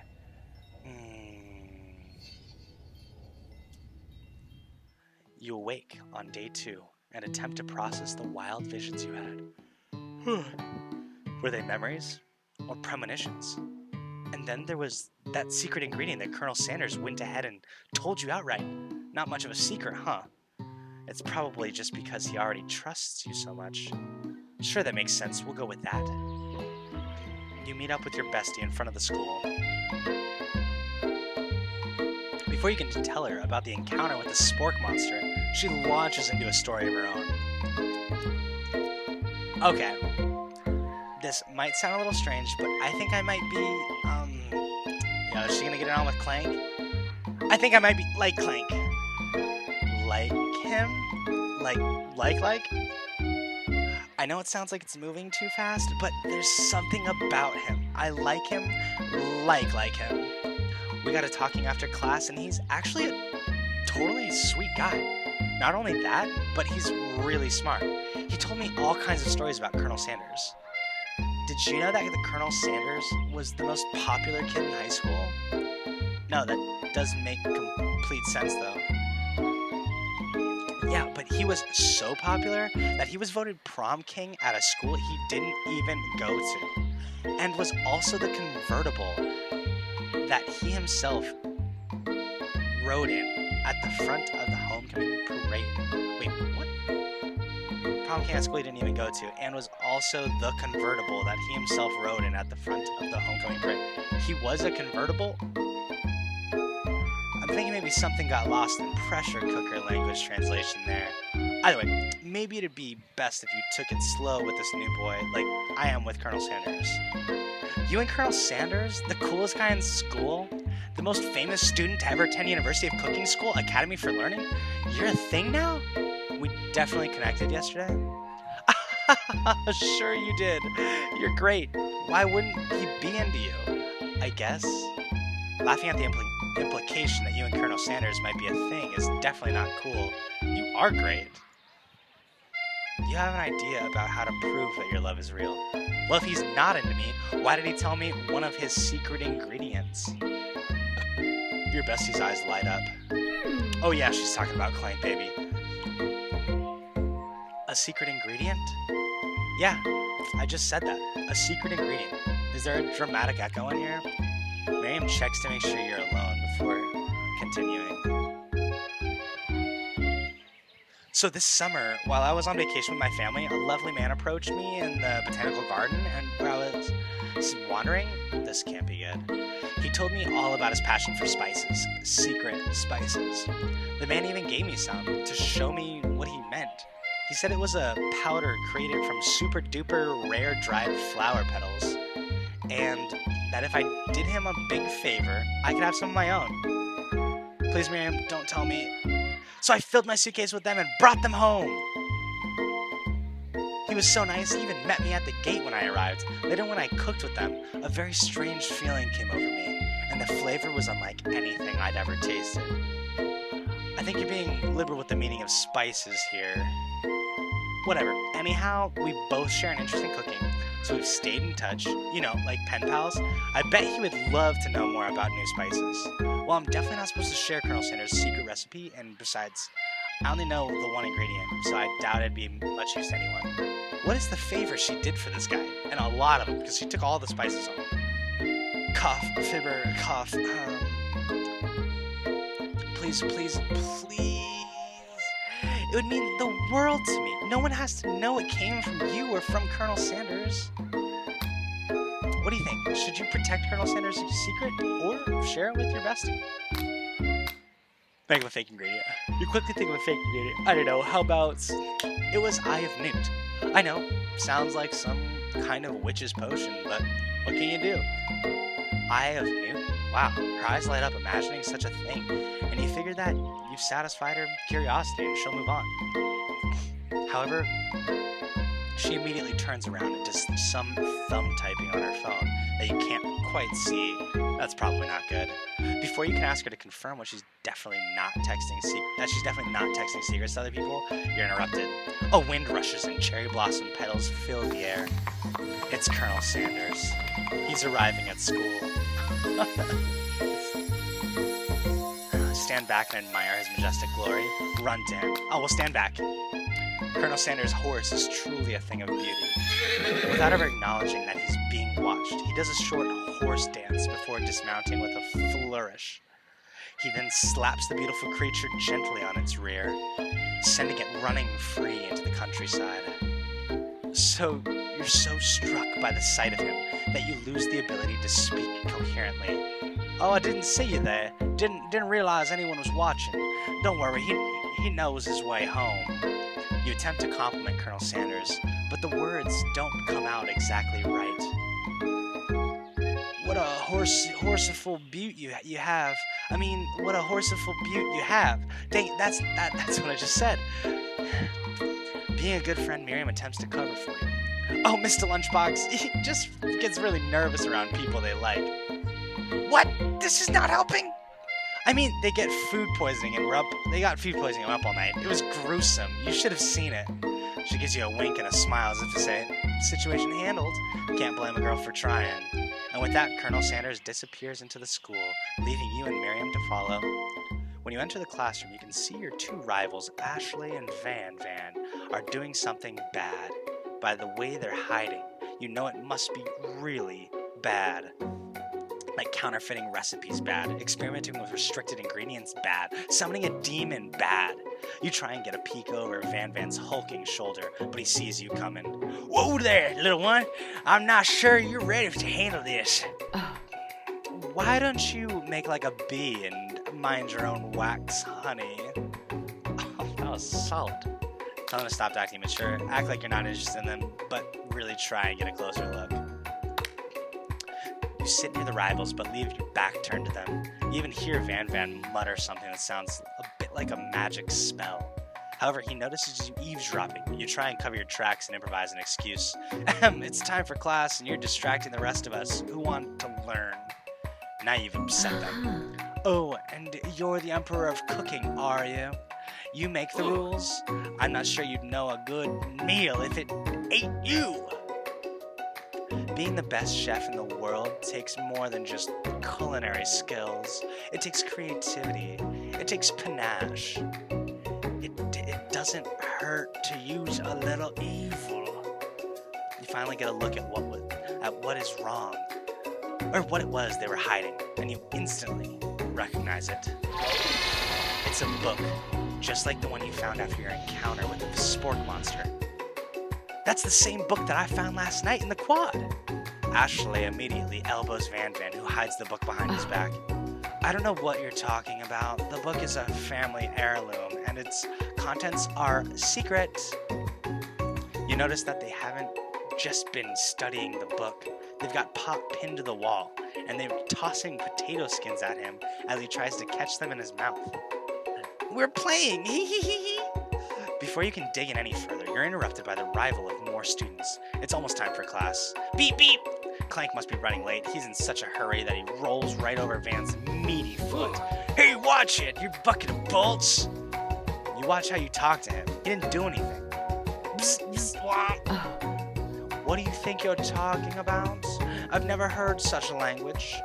You awake on day 2 and attempt to process the wild visions you had. Were they memories or premonitions? And then there was that secret ingredient that Colonel Sanders went ahead and told you outright. Not much of a secret, huh? It's probably just because he already trusts you so much. Sure, that makes sense. We'll go with that. You meet up with your bestie in front of the school. Before you can tell her about the encounter with the Spork Monster, she launches into a story of her own. Okay. This might sound a little strange, but I think I might be, is she gonna get it on with Clank? I think I might be like Clank. Like him? Like? I know it sounds like it's moving too fast, but there's something about him. I like him, like him. We got to talking after class, and he's actually a totally sweet guy. Not only that, but he's really smart. He told me all kinds of stories about Colonel Sanders. Did you know that the Colonel Sanders was the most popular kid in high school? No, that doesn't make complete sense, though. Yeah, but he was so popular that he was voted prom king at a school he didn't even go to, and was also the convertible that he himself rode in at the front of the homecoming parade. Wait, what? Prom king at school he didn't even go to, and was also the convertible that he himself rode in at the front of the homecoming parade. He was a convertible? I'm thinking maybe something got lost in pressure cooker language translation there. Either way, maybe it'd be best if you took it slow with this new boy, like I am with Colonel Sanders. You and Colonel Sanders, the coolest guy in school, the most famous student to ever attend University of Cooking School, Academy for Learning, you're a thing now? We definitely connected yesterday. Sure you did. You're great. Why wouldn't he be into you? I guess. Laughing at the implication that you and Colonel Sanders might be a thing is definitely not cool. You are great. You have an idea about how to prove that your love is real. Well, if he's not into me, why did he tell me one of his secret ingredients? Your bestie's eyes light up. Oh yeah, she's talking about Clank, baby. A secret ingredient? Yeah, I just said that. A secret ingredient. Is there a dramatic echo in here? Miriam checks to make sure you're alone before continuing. So this summer, while I was on vacation with my family, a lovely man approached me in the botanical garden, and while I was wandering, this can't be good. He told me all about his passion for spices, secret spices. The man even gave me some to show me what he meant. He said it was a powder created from super duper rare dried flower petals, and that if I did him a big favor, I could have some of my own. Please, Miriam, don't tell me. So I filled my suitcase with them and brought them home. He was so nice, he even met me at the gate when I arrived. Later, when I cooked with them, a very strange feeling came over me, and the flavor was unlike anything I'd ever tasted. I think you're being liberal with the meaning of spices here. Whatever. Anyhow, we both share an interest in cooking, so we've stayed in touch, like pen pals. I bet he would love to know more about new spices. Well, I'm definitely not supposed to share Colonel Sanders' secret recipe, and besides, I only know the one ingredient, so I doubt it'd be much use to anyone. What is the favor she did for this guy? And a lot of them, because she took all the spices home. Cough, fibber, cough. Please. It would mean the world to me. No one has to know it came from you or from Colonel Sanders. What do you think? Should you protect Colonel Sanders' secret or share it with your bestie? Think of a fake ingredient. You quickly think of a fake ingredient. I don't know. How about it was Eye of Newt? I know. Sounds like some kind of witch's potion, but what can you do? Eye of Newt? Wow. Her eyes light up imagining such a thing. And you figure that you've satisfied her curiosity and she'll move on. However, she immediately turns around and does some thumb typing on her phone that you can't quite see. That's probably not good. Before you can ask her to confirm she's definitely not texting secrets to other people, you're interrupted. A wind rushes and cherry blossom petals fill the air. It's Colonel Sanders. He's arriving at school. Stand back and admire his majestic glory. Run to him. Oh, we'll stand back. Colonel Sanders' horse is truly a thing of beauty. Without ever acknowledging that he's being watched, he does a short horse dance before dismounting with a flourish. He then slaps the beautiful creature gently on its rear, sending it running free into the countryside. So, you're so struck by the sight of him that you lose the ability to speak coherently. Oh, I didn't see you there. Didn't realize anyone was watching. Don't worry, he knows his way home. You attempt to compliment Colonel Sanders, but the words don't come out exactly right. What a horseful beaut you have. I mean, what a horseful beaut you have. Dang, that's what I just said. Being a good friend, Miriam attempts to cover for you. Oh, Mistalunchbox, he just gets really nervous around people they like. What? This is not helping? I mean, they get food poisoning and they got food poisoning and we're up all night. It was gruesome. You should have seen it. She gives you a wink and a smile as if to say, situation handled. Can't blame a girl for trying. And with that, Colonel Sanders disappears into the school, leaving you and Miriam to follow. When you enter the classroom, you can see your two rivals, Ashley and Van, are doing something bad. By the way they're hiding, you know it must be really bad. Like counterfeiting recipes bad, experimenting with restricted ingredients bad, summoning a demon bad. You try and get a peek over Van's hulking shoulder, but he sees you coming. Whoa there, little one! I'm not sure you're ready to handle this. Why don't you make like a bee and mind your own wax, honey? Oh, that was solid. Tell them to stop acting mature, act like you're not interested in them, but really try and get a closer look. You sit near the rivals, but leave your back turned to them. You even hear Van mutter something that sounds a bit like a magic spell. However, he notices you eavesdropping. You try and cover your tracks and improvise an excuse. It's time for class, and you're distracting the rest of us who want to learn. Now you've upset them. Oh, and you're the emperor of cooking, are you? You make the rules? I'm not sure you'd know a good meal if it ate you. Being the best chef in the world takes more than just culinary skills. It takes creativity. It takes panache. It doesn't hurt to use a little evil. You finally get a look at what is wrong, or what it was they were hiding, and you instantly recognize it. It's a book just like the one you found after your encounter with the spork monster. That's the same book that I found last night in the quad. Ashley immediately elbows Van Van, who hides the book behind his back. I don't know what you're talking about. The book is a family heirloom, and its contents are secret. You notice that they haven't just been studying the book. They've got Pop pinned to the wall, and they're tossing potato skins at him as he tries to catch them in his mouth. We're playing! Before you can dig in any further, you're interrupted by the arrival of more students. It's almost time for class. Beep, beep! Clank must be running late. He's in such a hurry that he rolls right over Van's meaty foot. Hey, watch it, you bucket of bolts! You watch how you talk to him. He didn't do anything. Bzz, bzz, wah. What do you think you're talking about? I've never heard such a language.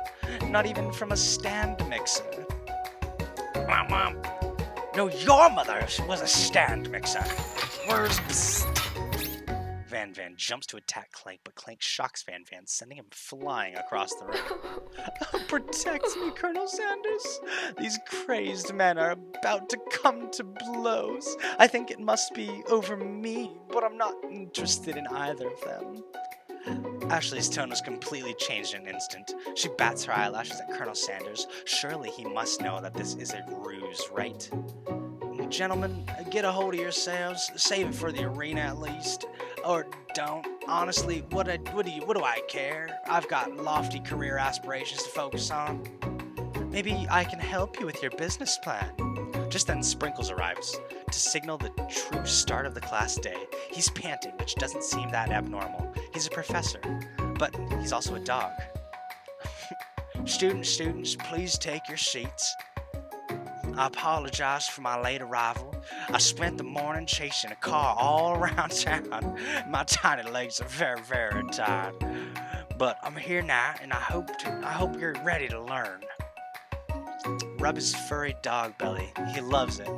Not even from a stand mixer. Wah, wah. No, your mother was a stand mixer. Where's Bzz? Van Van jumps to attack Clank, but Clank shocks Van Van, sending him flying across the room. Protect me, Colonel Sanders. These crazed men are about to come to blows. I think it must be over me, but I'm not interested in either of them. Ashley's tone was completely changed in an instant. She bats her eyelashes at Colonel Sanders. Surely he must know that this is a ruse, right? Gentlemen, get a hold of yourselves. Save it for the arena at least. Or don't. Honestly, what do I care? I've got lofty career aspirations to focus on. Maybe I can help you with your business plan. Just then Sprinkles arrives to signal the true start of the class day. He's panting, which doesn't seem that abnormal. He's a professor, but he's also a dog. Students, please take your seats. I apologize for my late arrival. I spent the morning chasing a car all around town. My tiny legs are very, very tired. But I'm here now, and I hope you're ready to learn. Rub his furry dog belly. He loves it.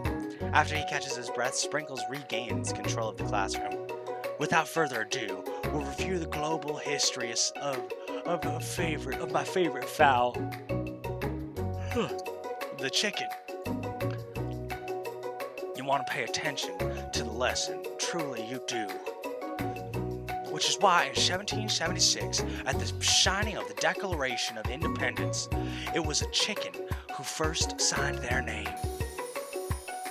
After he catches his breath, Sprinkles regains control of the classroom. Without further ado, we'll review the global history of my favorite fowl, the chicken. You want to pay attention to the lesson. Truly, you do. Which is why in 1776, at the signing of the Declaration of Independence, it was a chicken who first signed their name.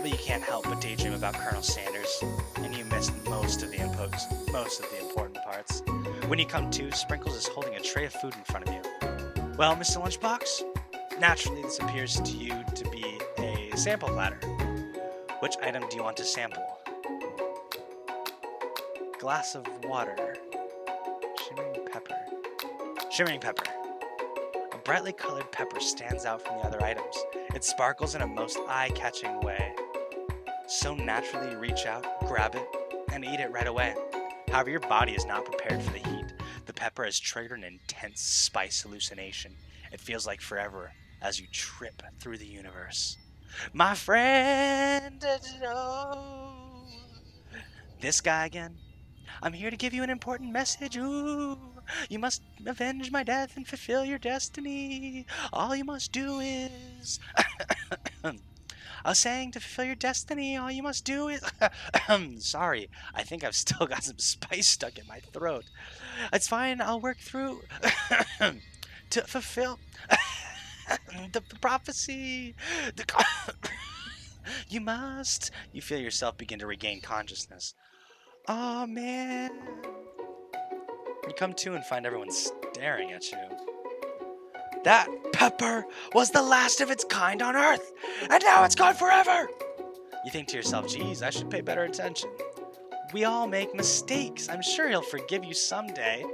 But you can't help but daydream about Colonel Sanders, and you missed most of the important parts. When you come to, Sprinkles is holding a tray of food in front of you. Well, Mr. Lunchbox, naturally this appears to you to be a sample platter. Which item do you want to sample? Glass of water. Shimmering pepper. A brightly colored pepper stands out from the other items. It sparkles in a most eye-catching way. So naturally you reach out, grab it, and eat it right away. However, your body is not prepared for the heat. The pepper has triggered an intense spice hallucination. It feels like forever as you trip through the universe. My friend, oh. This guy again? I'm here to give you an important message. Ooh, you must avenge my death and fulfill your destiny. All you must do is... I was saying to fulfill your destiny, all you must do is... Sorry, I think I've still got some spice stuck in my throat. It's fine, I'll work through... to fulfill... the prophecy... You must... You feel yourself begin to regain consciousness. Oh, man. You come to and find everyone staring at you. That pepper was the last of its kind on Earth, and now it's gone forever! You think to yourself, geez, I should pay better attention. We all make mistakes. I'm sure he'll forgive you someday.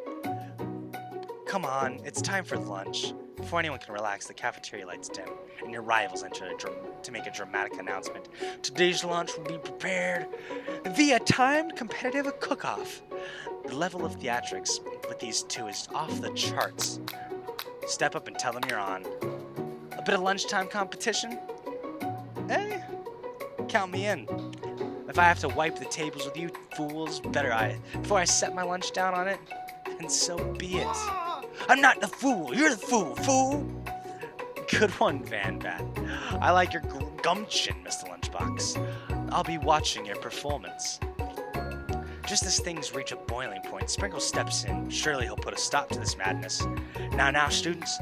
Come on, it's time for lunch. Before anyone can relax, the cafeteria lights dim, and your rivals enter to make a dramatic announcement. Today's lunch will be prepared via timed competitive cook-off. The level of theatrics with these two is off the charts. Step up and tell them you're on. A bit of lunchtime competition? Eh? Count me in. If I have to wipe the tables with you fools, before I set my lunch down on it, and so be it. I'm not the fool. You're the fool. Good one, Van Van. I like your gumption, Mr. Lunchbox. I'll be watching your performance. Just as things reach a boiling point, Sprinkle steps in. Surely he'll put a stop to this madness. Now, students,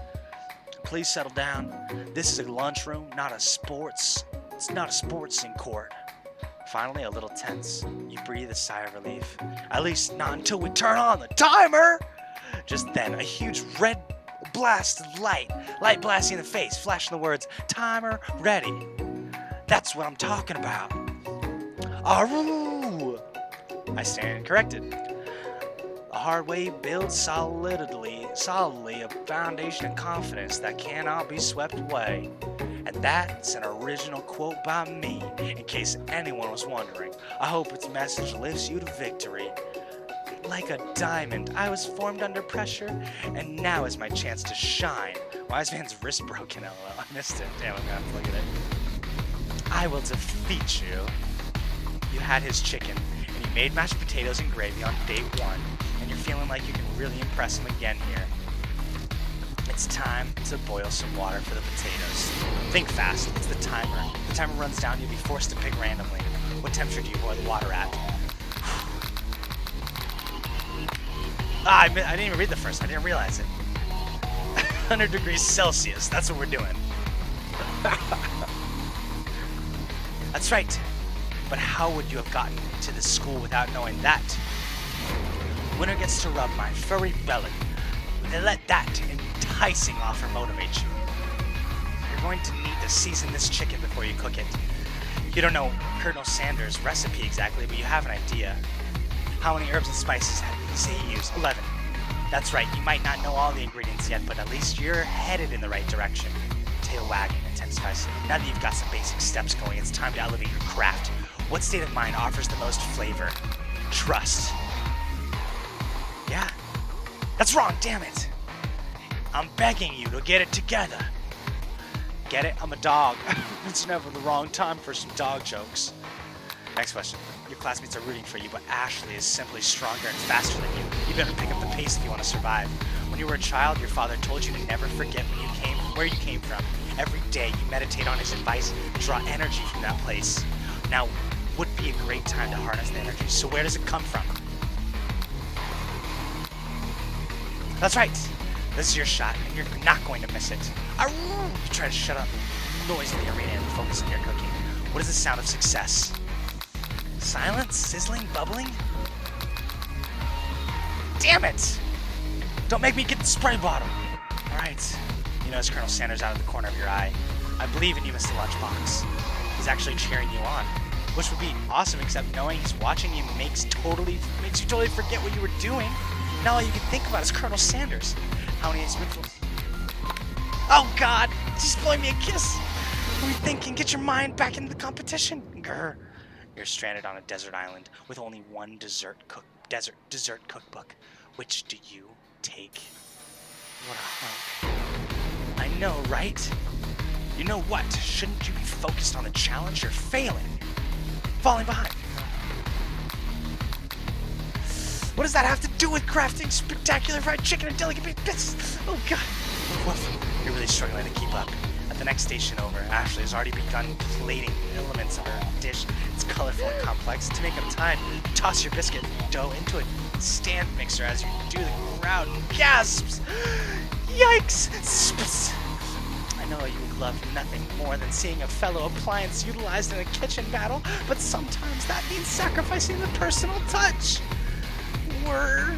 please settle down. This is a lunchroom, not a sports. It's not a sportsing court. Finally, a little tense, you breathe a sigh of relief. At least not until we turn on the timer! Just then, a huge red blast of light blasting in the face, flashing the words, "Timer ready." That's what I'm talking about. Aroo! I stand corrected. The hard way builds solidly a foundation of confidence that cannot be swept away. And that's an original quote by me, in case anyone was wondering. I hope its message lifts you to victory. Like a diamond, I was formed under pressure, and now is my chance to shine. Wise man's wrist broken, LOL. I missed it. Damn, I'm gonna have to look at it. I will defeat you. You had his chicken, and you made mashed potatoes and gravy on day 1, and you're feeling like you can really impress him again here. It's time to boil some water for the potatoes. Think fast, it's the timer. The timer runs down, you'll be forced to pick randomly. What temperature do you boil the water at? I didn't even read the first, I didn't realize it. 100 degrees Celsius, that's what we're doing. That's right. But how would you have gotten to this school without knowing that? Winner gets to rub my furry belly. And let that enticing offer motivate you. You're going to need to season this chicken before you cook it. You don't know Colonel Sanders' recipe exactly, but you have an idea. How many herbs and spices did he say you used? 11. That's right, you might not know all the ingredients yet, but at least you're headed in the right direction. Tail wagging intensifies. Now that you've got some basic steps going, it's time to elevate your craft. What state of mind offers the most flavor? Trust. Yeah. That's wrong, damn it. I'm begging you to get it together. Get it? I'm a dog. It's never the wrong time for some dog jokes. Next question. Your classmates are rooting for you, but Ashley is simply stronger and faster than you. You better pick up the pace if you want to survive. When you were a child, your father told you to never forget where you came from. Every day, you meditate on his advice and draw energy from that place. Now, would be a great time to harness the energy. So where does it come from? That's right. This is your shot, and you're not going to miss it. You try to shut up noise in the arena and focus on your cooking. What is the sound of success? Silence? Sizzling? Bubbling? Damn it! Don't make me get the spray bottle! Alright. You notice Colonel Sanders out of the corner of your eye. I believe in you, Mistalunchbox. He's actually cheering you on. Which would be awesome, except knowing he's watching you makes you totally forget what you were doing. Now all you can think about is Colonel Sanders. How many spoonfuls? Oh God! She's blowing me a kiss! What are you thinking? Get your mind back into the competition! Grr. You're stranded on a desert island with only one dessert cookbook. Which do you take? What a hunk. I know, right? You know what? Shouldn't you be focused on the challenge? You're failing. Falling behind. What does that have to do with crafting spectacular fried chicken and delicate bits? Oh God. Woof. You're really struggling to keep up. At the next station over, Ashley has already begun plating elements of her dish. It's colorful and complex. To make up time, toss your biscuit dough into a stand mixer as you do. The crowd gasps. Yikes! Spss. I know you would love nothing more than seeing a fellow appliance utilized in a kitchen battle, but sometimes that means sacrificing the personal touch. Word.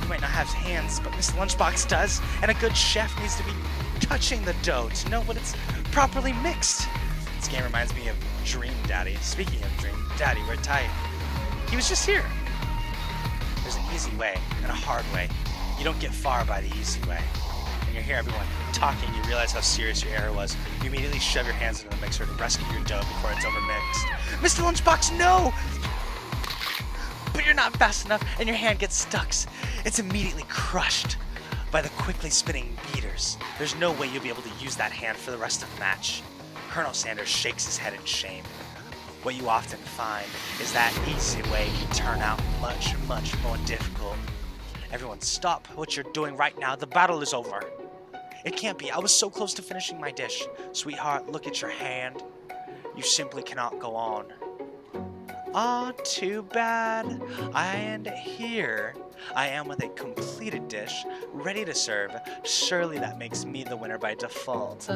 You might not have hands, but Mistalunchbox does, and a good chef needs to be touching the dough to know when it's properly mixed. This game reminds me of Dream Daddy. Speaking of Dream Daddy, we're tight. He was just here. There's an easy way and a hard way. You don't get far by the easy way. When you hear everyone talking, you realize how serious your error was. You immediately shove your hands into the mixer to rescue your dough before it's overmixed. Mistalunchbox, no! But you're not fast enough, and your hand gets stuck. It's immediately crushed by the quickly spinning beaters. There's no way you'll be able to use that hand for the rest of the match. Colonel Sanders shakes his head in shame. What you often find is that easy way can turn out much, much more difficult. Everyone stop what you're doing right now. The battle is over. It can't be. I was so close to finishing my dish. Sweetheart, look at your hand. You simply cannot go on. Ah, too bad. And here I am with a completed dish, ready to serve. Surely that makes me the winner by default.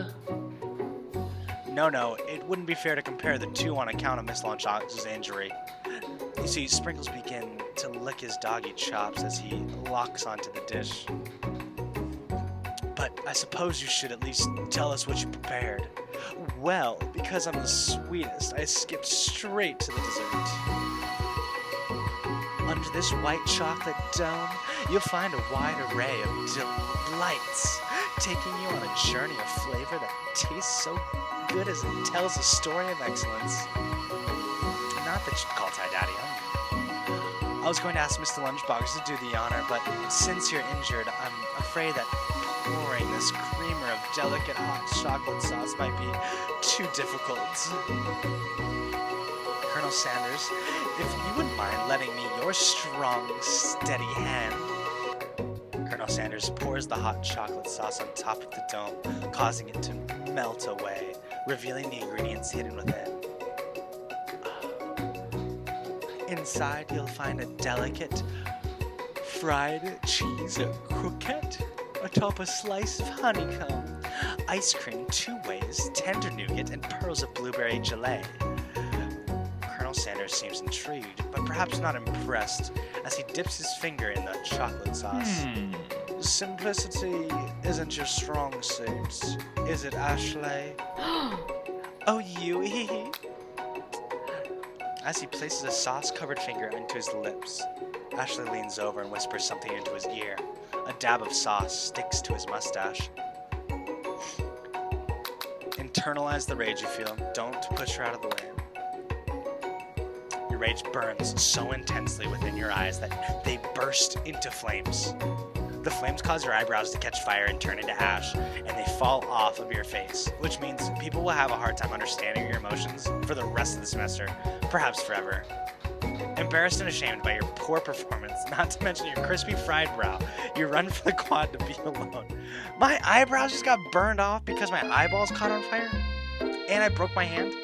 No, it wouldn't be fair to compare the two on account of Miss Lunchbox's injury. You see, Sprinkles begins to lick his doggy chops as he locks onto the dish. But I suppose you should at least tell us what you prepared. Well, because I'm the sweetest, I skipped straight to the dessert. Under this white chocolate dome, you'll find a wide array of delights, taking you on a journey of flavor that tastes so good as it tells a story of excellence. Not that you'd call Ty Daddy home. I was going to ask Mr. Lunchbox to do the honor, but since you're injured, I'm afraid that pouring this creamer of delicate hot chocolate sauce might be too difficult. Colonel Sanders, if you wouldn't mind lending me your strong, steady hand. Colonel Sanders pours the hot chocolate sauce on top of the dome, causing it to melt away, revealing the ingredients hidden within. Inside, you'll find a delicate fried cheese croquette atop a slice of honeycomb, ice cream 2 ways, tender nougat, and pearls of blueberry gelée. Colonel Sanders seems intrigued, but perhaps not impressed, as he dips his finger in the chocolate sauce. Simplicity isn't your strong suit, is it, Ashley? Oh, you, hee hee. As he places a sauce-covered finger into his lips, Ashley leans over and whispers something into his ear. A dab of sauce sticks to his mustache. Internalize the rage you feel. Don't push her out of the way. Your rage burns so intensely within your eyes that they burst into flames. The flames cause your eyebrows to catch fire and turn into ash, and they fall off of your face, which means people will have a hard time understanding your emotions for the rest of the semester, perhaps forever. Embarrassed and ashamed by your poor performance, not to mention your crispy fried brow, you run for the quad to be alone. My eyebrows just got burned off because my eyeballs caught on fire, and I broke my hand.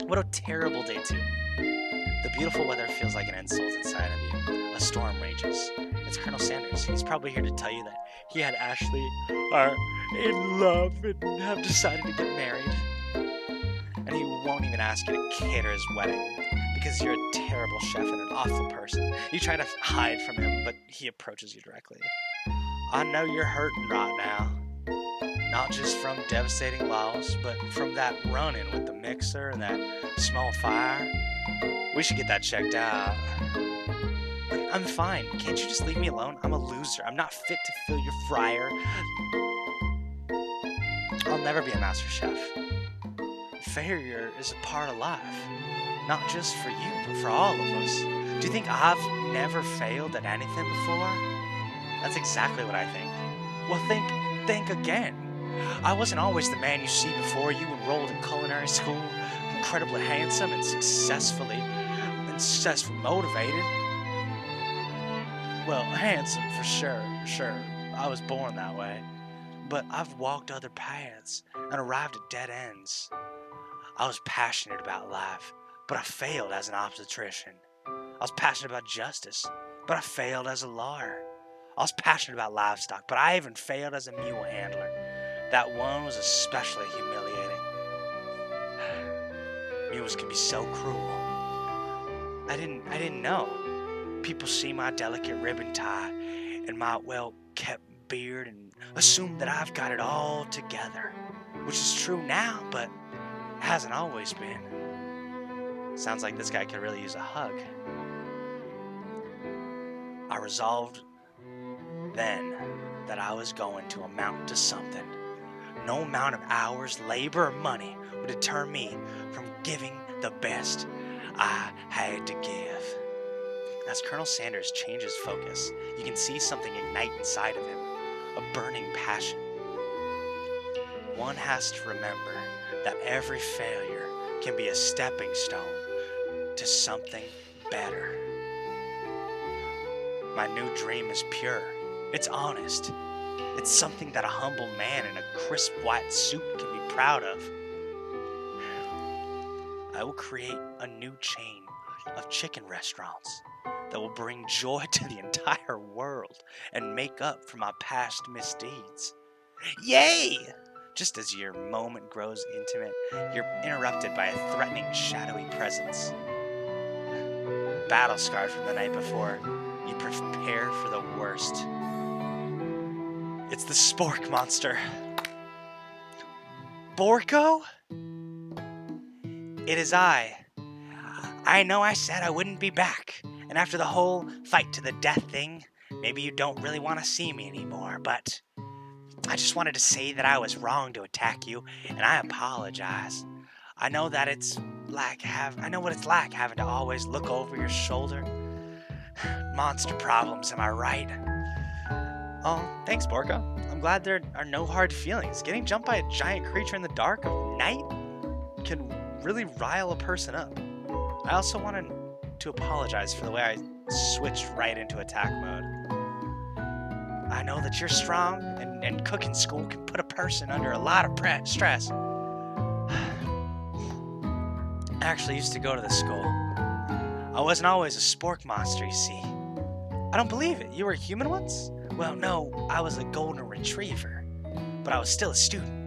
What a terrible day too. The beautiful weather feels like an insult inside of you. A storm rages. It's Colonel Sanders. He's probably here to tell you that he and Ashley are in love and have decided to get married. And he won't even ask you to cater his wedding because you're a terrible chef and an awful person. You try to hide from him, but he approaches you directly. I know you're hurting right now. Not just from devastating loss, but from that run-in with the mixer and that small fire. We should get that checked out. I'm fine. Can't you just leave me alone? I'm a loser. I'm not fit to fill your fryer. I'll never be a master chef. Failure is a part of life. Not just for you, but for all of us. Do you think I've never failed at anything before? That's exactly what I think. Well, think again. I wasn't always the man you see before you enrolled in culinary school, incredibly handsome and successfully motivated. Well, handsome for sure. I was born that way. But I've walked other paths and arrived at dead ends. I was passionate about life, but I failed as an obstetrician. I was passionate about justice, but I failed as a lawyer. I was passionate about livestock, but I even failed as a mule handler. That one was especially humiliating. Mules can be so cruel. I didn't know. People see my delicate ribbon tie and my well-kept beard and assume that I've got it all together, which is true now, but hasn't always been. Sounds like this guy could really use a hug. I resolved then that I was going to amount to something. No amount of hours, labor, or money would deter me from giving the best I had to give. As Colonel Sanders changes focus, you can see something ignite inside of him, a burning passion. One has to remember that every failure can be a stepping stone to something better. My new dream is pure. It's honest. It's something that a humble man in a crisp white suit can be proud of. I will create a new chain of chicken restaurants that will bring joy to the entire world and make up for my past misdeeds. Yay! Just as your moment grows intimate, you're interrupted by a threatening, shadowy presence. Battle scarred from the night before, you prepare for the worst. It's the spork monster. Borko? It is I. I know I said I wouldn't be back, and after the whole fight to the death thing, maybe you don't really want to see me anymore, but I just wanted to say that I was wrong to attack you, and I apologize. I know what it's like having to always look over your shoulder. Monster problems, am I right? Oh, thanks, Borka. I'm glad there are no hard feelings. Getting jumped by a giant creature in the dark of night can really rile a person up. I also wanted to apologize for the way I switched right into attack mode. I know that you're strong, and cooking school can put a person under a lot of stress. I actually used to go to this school. I wasn't always a spork monster, you see. I don't believe it. You were a human once? Well, no, I was a golden retriever. But I was still a student.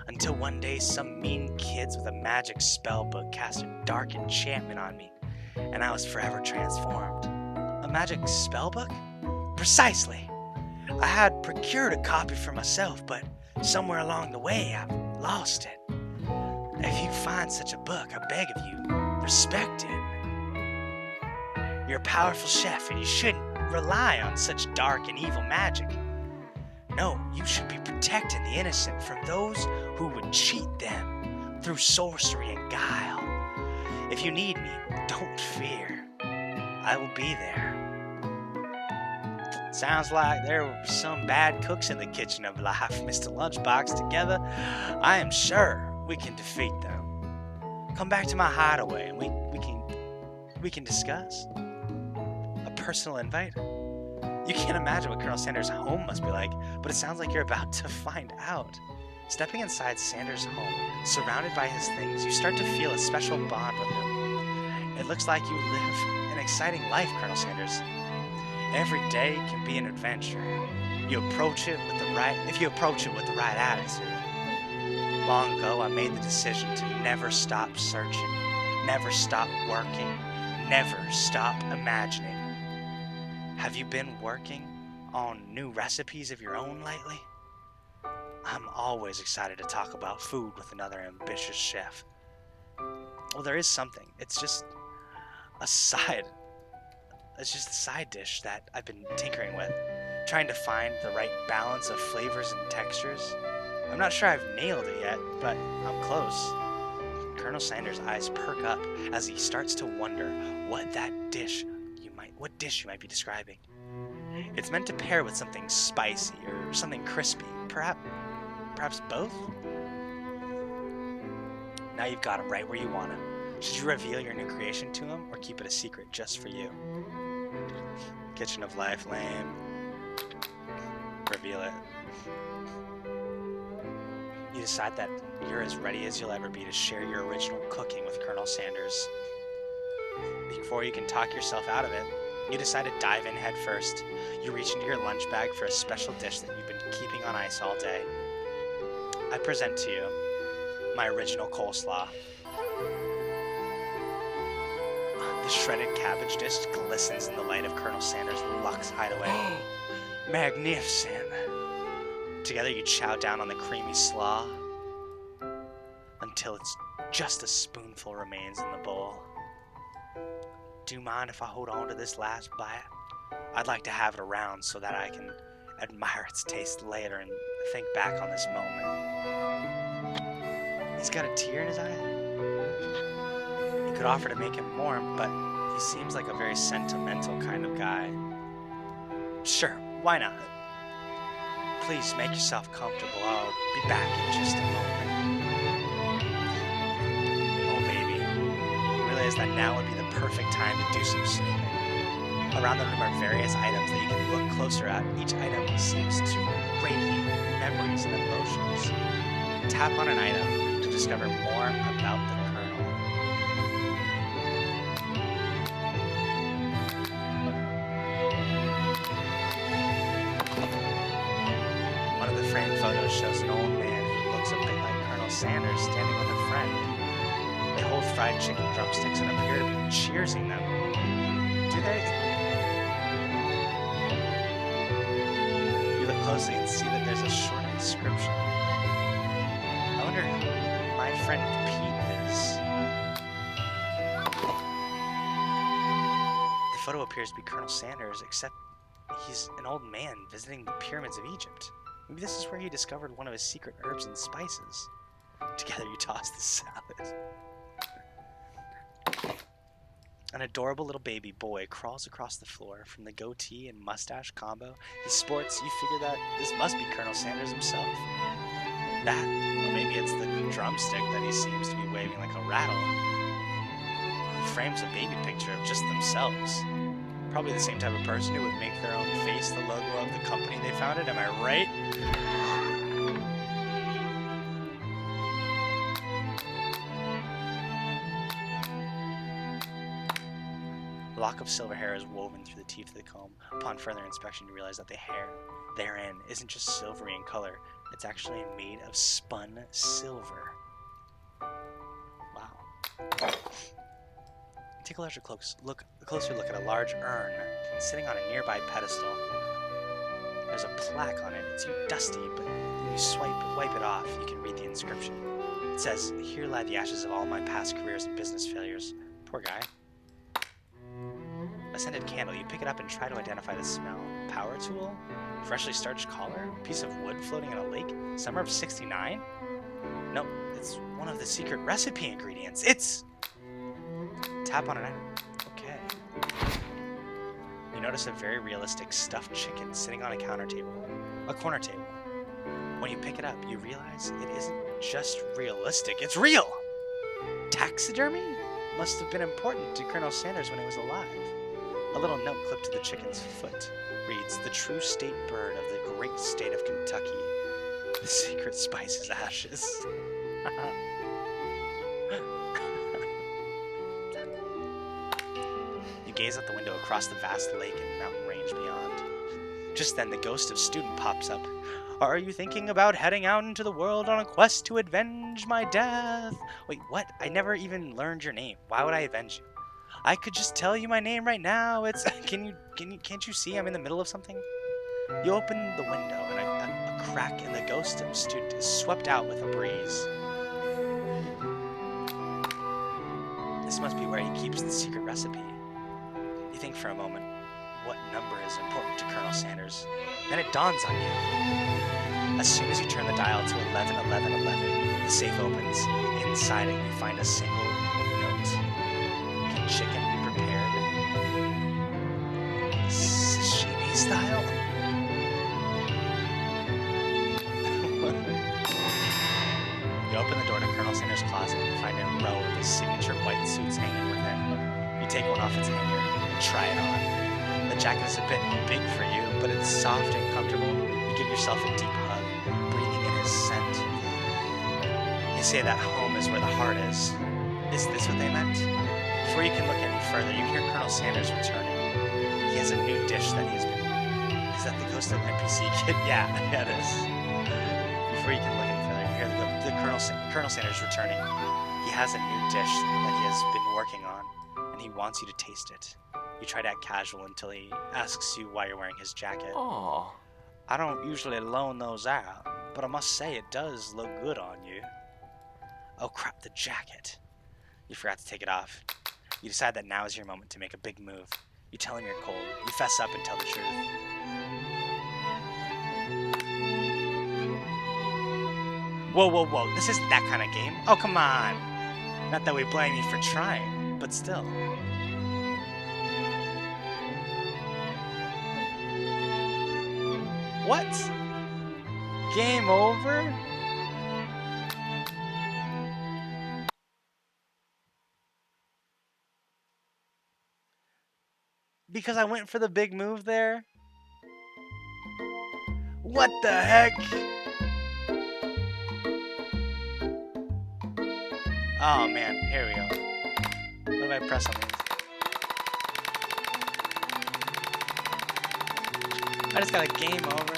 Until one day some mean kids with a magic spell book cast a dark enchantment on me, and I was forever transformed. A magic spell book? Precisely. I had procured a copy for myself, but somewhere along the way I've lost it. If you find such a book, I beg of you, respect it. You're a powerful chef, and you shouldn't rely on such dark and evil magic. No, you should be protecting the innocent from those who would cheat them through sorcery and guile. If you need me, don't fear. I will be there. Sounds like there were some bad cooks in the kitchen of life, Mistalunchbox. Together, I am sure we can defeat them. Come back to my hideaway and we can discuss. A personal invite? You can't imagine what Colonel Sanders' home must be like, but it sounds like you're about to find out. Stepping inside Sanders' home, surrounded by his things, you start to feel a special bond with him. It looks like you live an exciting life, Colonel Sanders. Every day can be an adventure. If you approach it with the right attitude. Long ago, I made the decision to never stop searching, never stop working, never stop imagining. Have you been working on new recipes of your own lately? I'm always excited to talk about food with another ambitious chef. Well, there is something. It's just a side dish that I've been tinkering with, trying to find the right balance of flavors and textures. I'm not sure I've nailed it yet, but I'm close. Colonel Sanders' eyes perk up as he starts to wonder what dish you might be describing. It's meant to pair with something spicy or something crispy, perhaps both? Now you've got him right where you want him. Should you reveal your new creation to him or keep it a secret just for you? Kitchen of life, lame. Reveal it. You decide that you're as ready as you'll ever be to share your original cooking with Colonel Sanders. Before you can talk yourself out of it, you decide to dive in head first. You reach into your lunch bag for a special dish that you've been keeping on ice all day. I present to you my original coleslaw. The shredded cabbage dish glistens in the light of Colonel Sanders' luxe hideaway. Magnificent! Together you chow down on the creamy slaw until it's just a spoonful remains in the bowl. Do you mind if I hold on to this last bite? I'd like to have it around so that I can admire its taste later and think back on this moment. He's got a tear in his eye. You could offer to make him warm, but he seems like a very sentimental kind of guy. Sure, why not? Please make yourself comfortable. I'll be back in just a moment. Oh, baby. You realize that now would be the perfect time to do some snooping. Around the room are various items that you can look closer at. Each item seems to radiate memories and emotions. Tap on an item to discover more about the Colonel. shows an old man who looks a bit like Colonel Sanders standing with a friend. They hold fried chicken drumsticks and appear to be cheersing them. Do they? You look closely and see that there's a short inscription. I wonder who my friend Pete is. The photo appears to be Colonel Sanders, except he's an old man visiting the pyramids of Egypt. Maybe this is where he discovered one of his secret herbs and spices. Together you toss the salad. An adorable little baby boy crawls across the floor. From the goatee and mustache combo he sports, you figure that this must be Colonel Sanders himself. That, or maybe it's the drumstick that he seems to be waving like a rattle. Who frames a baby picture of just themselves? Probably the same type of person who would make their own face the logo of the company they founded, am I right? A lock of silver hair is woven through the teeth of the comb. Upon further inspection, you realize that the hair therein isn't just silvery in color, it's actually made of spun silver. Wow. Take a closer look at a large urn sitting on a nearby pedestal. There's a plaque on it. It's dusty, but when you wipe it off, you can read the inscription. It says, "Here lie the ashes of all my past careers and business failures." Poor guy. A scented candle. You pick it up and try to identify the smell. Power tool? Freshly starched collar? Piece of wood floating in a lake? Summer of '69? No, it's one of the secret recipe ingredients. It's... Tap on it. Okay. You notice a very realistic stuffed chicken sitting on a corner table. When you pick it up, you realize it isn't just realistic, it's real! Taxidermy? Must have been important to Colonel Sanders when he was alive. A little note clipped to the chicken's foot reads, "The true state bird of the great state of Kentucky. The secret spice is ashes." You gaze out the window across the vast lake and mountain range beyond. Just then, the ghost of student pops up. "Are you thinking about heading out into the world on a quest to avenge my death?" Wait, what? I never even learned your name. Why would I avenge you? I could just tell you my name right now. It's can't you see I'm in the middle of something? You open the window and a crack in the ghost of student is swept out with a breeze. This must be where he keeps the secret recipe. You think for a moment, what number is important to Colonel Sanders? Then it dawns on you. As soon as you turn the dial to 111111, the safe opens. Inside it, you find a single note. Can chicken be prepared sashimi style? You open the door to Colonel Sanders' closet and find a row of his signature white suits hanging within. You take one off its hanger and try it on. The jacket is a bit big for you, but it's soft and comfortable. You give yourself a deep hug, breathing in his scent. You say that home is where the heart is. Is this what they meant? Before you can look any further, you hear Colonel Sanders returning. He has a new dish that he has been... Is that the ghost of NPC kid? Yeah, it is. Before you can look any further, you hear the Colonel Sanders returning. He has a new dish that he has been working on, and he wants you to taste it. You try to act casual until he asks you why you're wearing his jacket. Aww. I don't usually loan those out, but I must say it does look good on you. Oh crap, the jacket. You forgot to take it off. You decide that now is your moment to make a big move. You tell him you're cold. You fess up and tell the truth. Whoa. This isn't that kind of game. Oh, come on. Not that we blame you for trying, but still. What? Game over? Because I went for the big move there? What the heck? Oh man, here we go. What do I press on these? I just got a game over.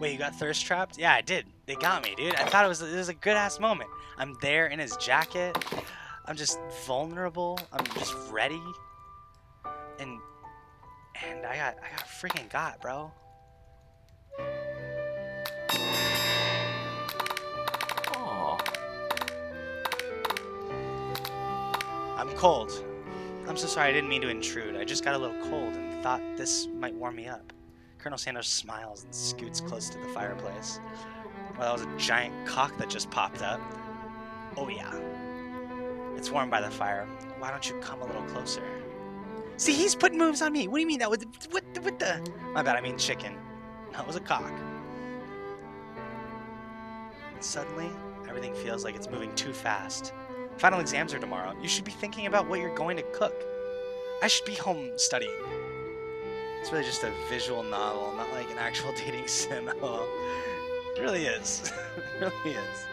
Wait, you got thirst trapped? Yeah, I did. They got me, dude. I thought it was a good ass moment. I'm there in his jacket. I'm just vulnerable. I'm just ready. And I got freaking got, bro. Aw. I'm cold. I'm so sorry, I didn't mean to intrude. I just got a little cold and thought this might warm me up. Colonel Sanders smiles and scoots close to the fireplace. Well, that was a giant cock that just popped up. Oh yeah. It's warm by the fire. Why don't you come a little closer? See, he's putting moves on me. What do you mean that was what the? My bad, I mean chicken. That was a cock. And suddenly, everything feels like it's moving too fast. Final exams are tomorrow. You should be thinking about what you're going to cook. I should be home studying. It's really just a visual novel, not like an actual dating sim. Oh, it really is. It really is.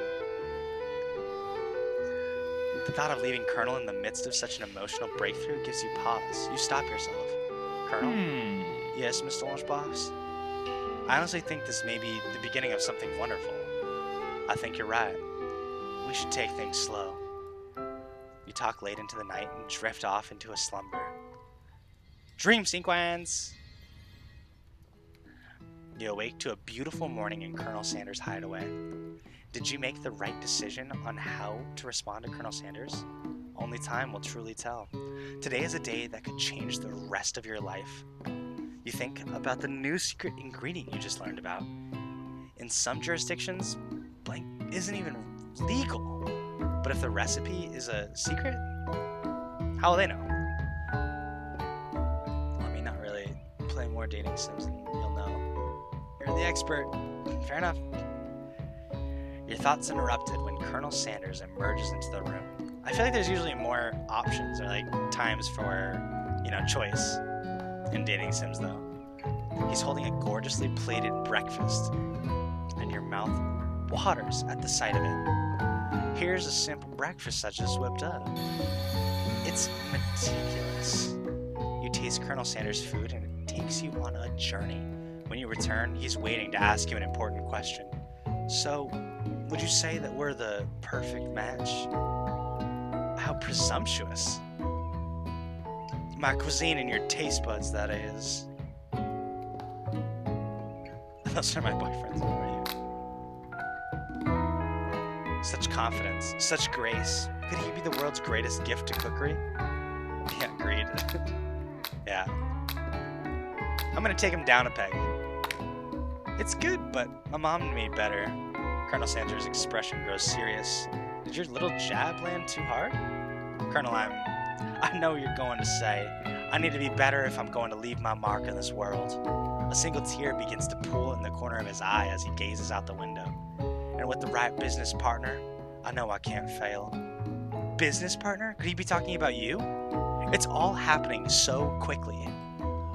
The thought of leaving Colonel in the midst of such an emotional breakthrough gives you pause. You stop yourself. Colonel? Yes, Mistalunchbox? I honestly think this may be the beginning of something wonderful. I think you're right. We should take things slow. You talk late into the night and drift off into a slumber. Dream sequence! You awake to a beautiful morning in Colonel Sanders' hideaway. Did you make the right decision on how to respond to Colonel Sanders? Only time will truly tell. Today is a day that could change the rest of your life. You think about the new secret ingredient you just learned about. In some jurisdictions, blank isn't even legal. But if the recipe is a secret, how will they know? I mean, not really. Play more dating sims and you'll know. You're the expert. Fair enough. Your thoughts interrupted when Colonel Sanders emerges into the room. I feel like there's usually more options or like times for, choice in dating sims though. He's holding a gorgeously plated breakfast and your mouth waters at the sight of it. Here's a simple breakfast I just whipped up. It's meticulous. You taste Colonel Sanders' food and it takes you on a journey. When you return, he's waiting to ask you an important question. So, would you say that we're the perfect match? How presumptuous. My cuisine and your taste buds, that is. Those are my boyfriends over you. Such confidence, such grace. Could he be the world's greatest gift to cookery? Yeah, agreed. Yeah. I'm gonna take him down a peg. It's good, but my mom made better. Colonel Sanders' expression grows serious. Did your little jab land too hard? Colonel, I know you're going to say, I need to be better if I'm going to leave my mark in this world. A single tear begins to pool in the corner of his eye as he gazes out the window. And with the right business partner, I know I can't fail. Business partner? Could he be talking about you? It's all happening so quickly.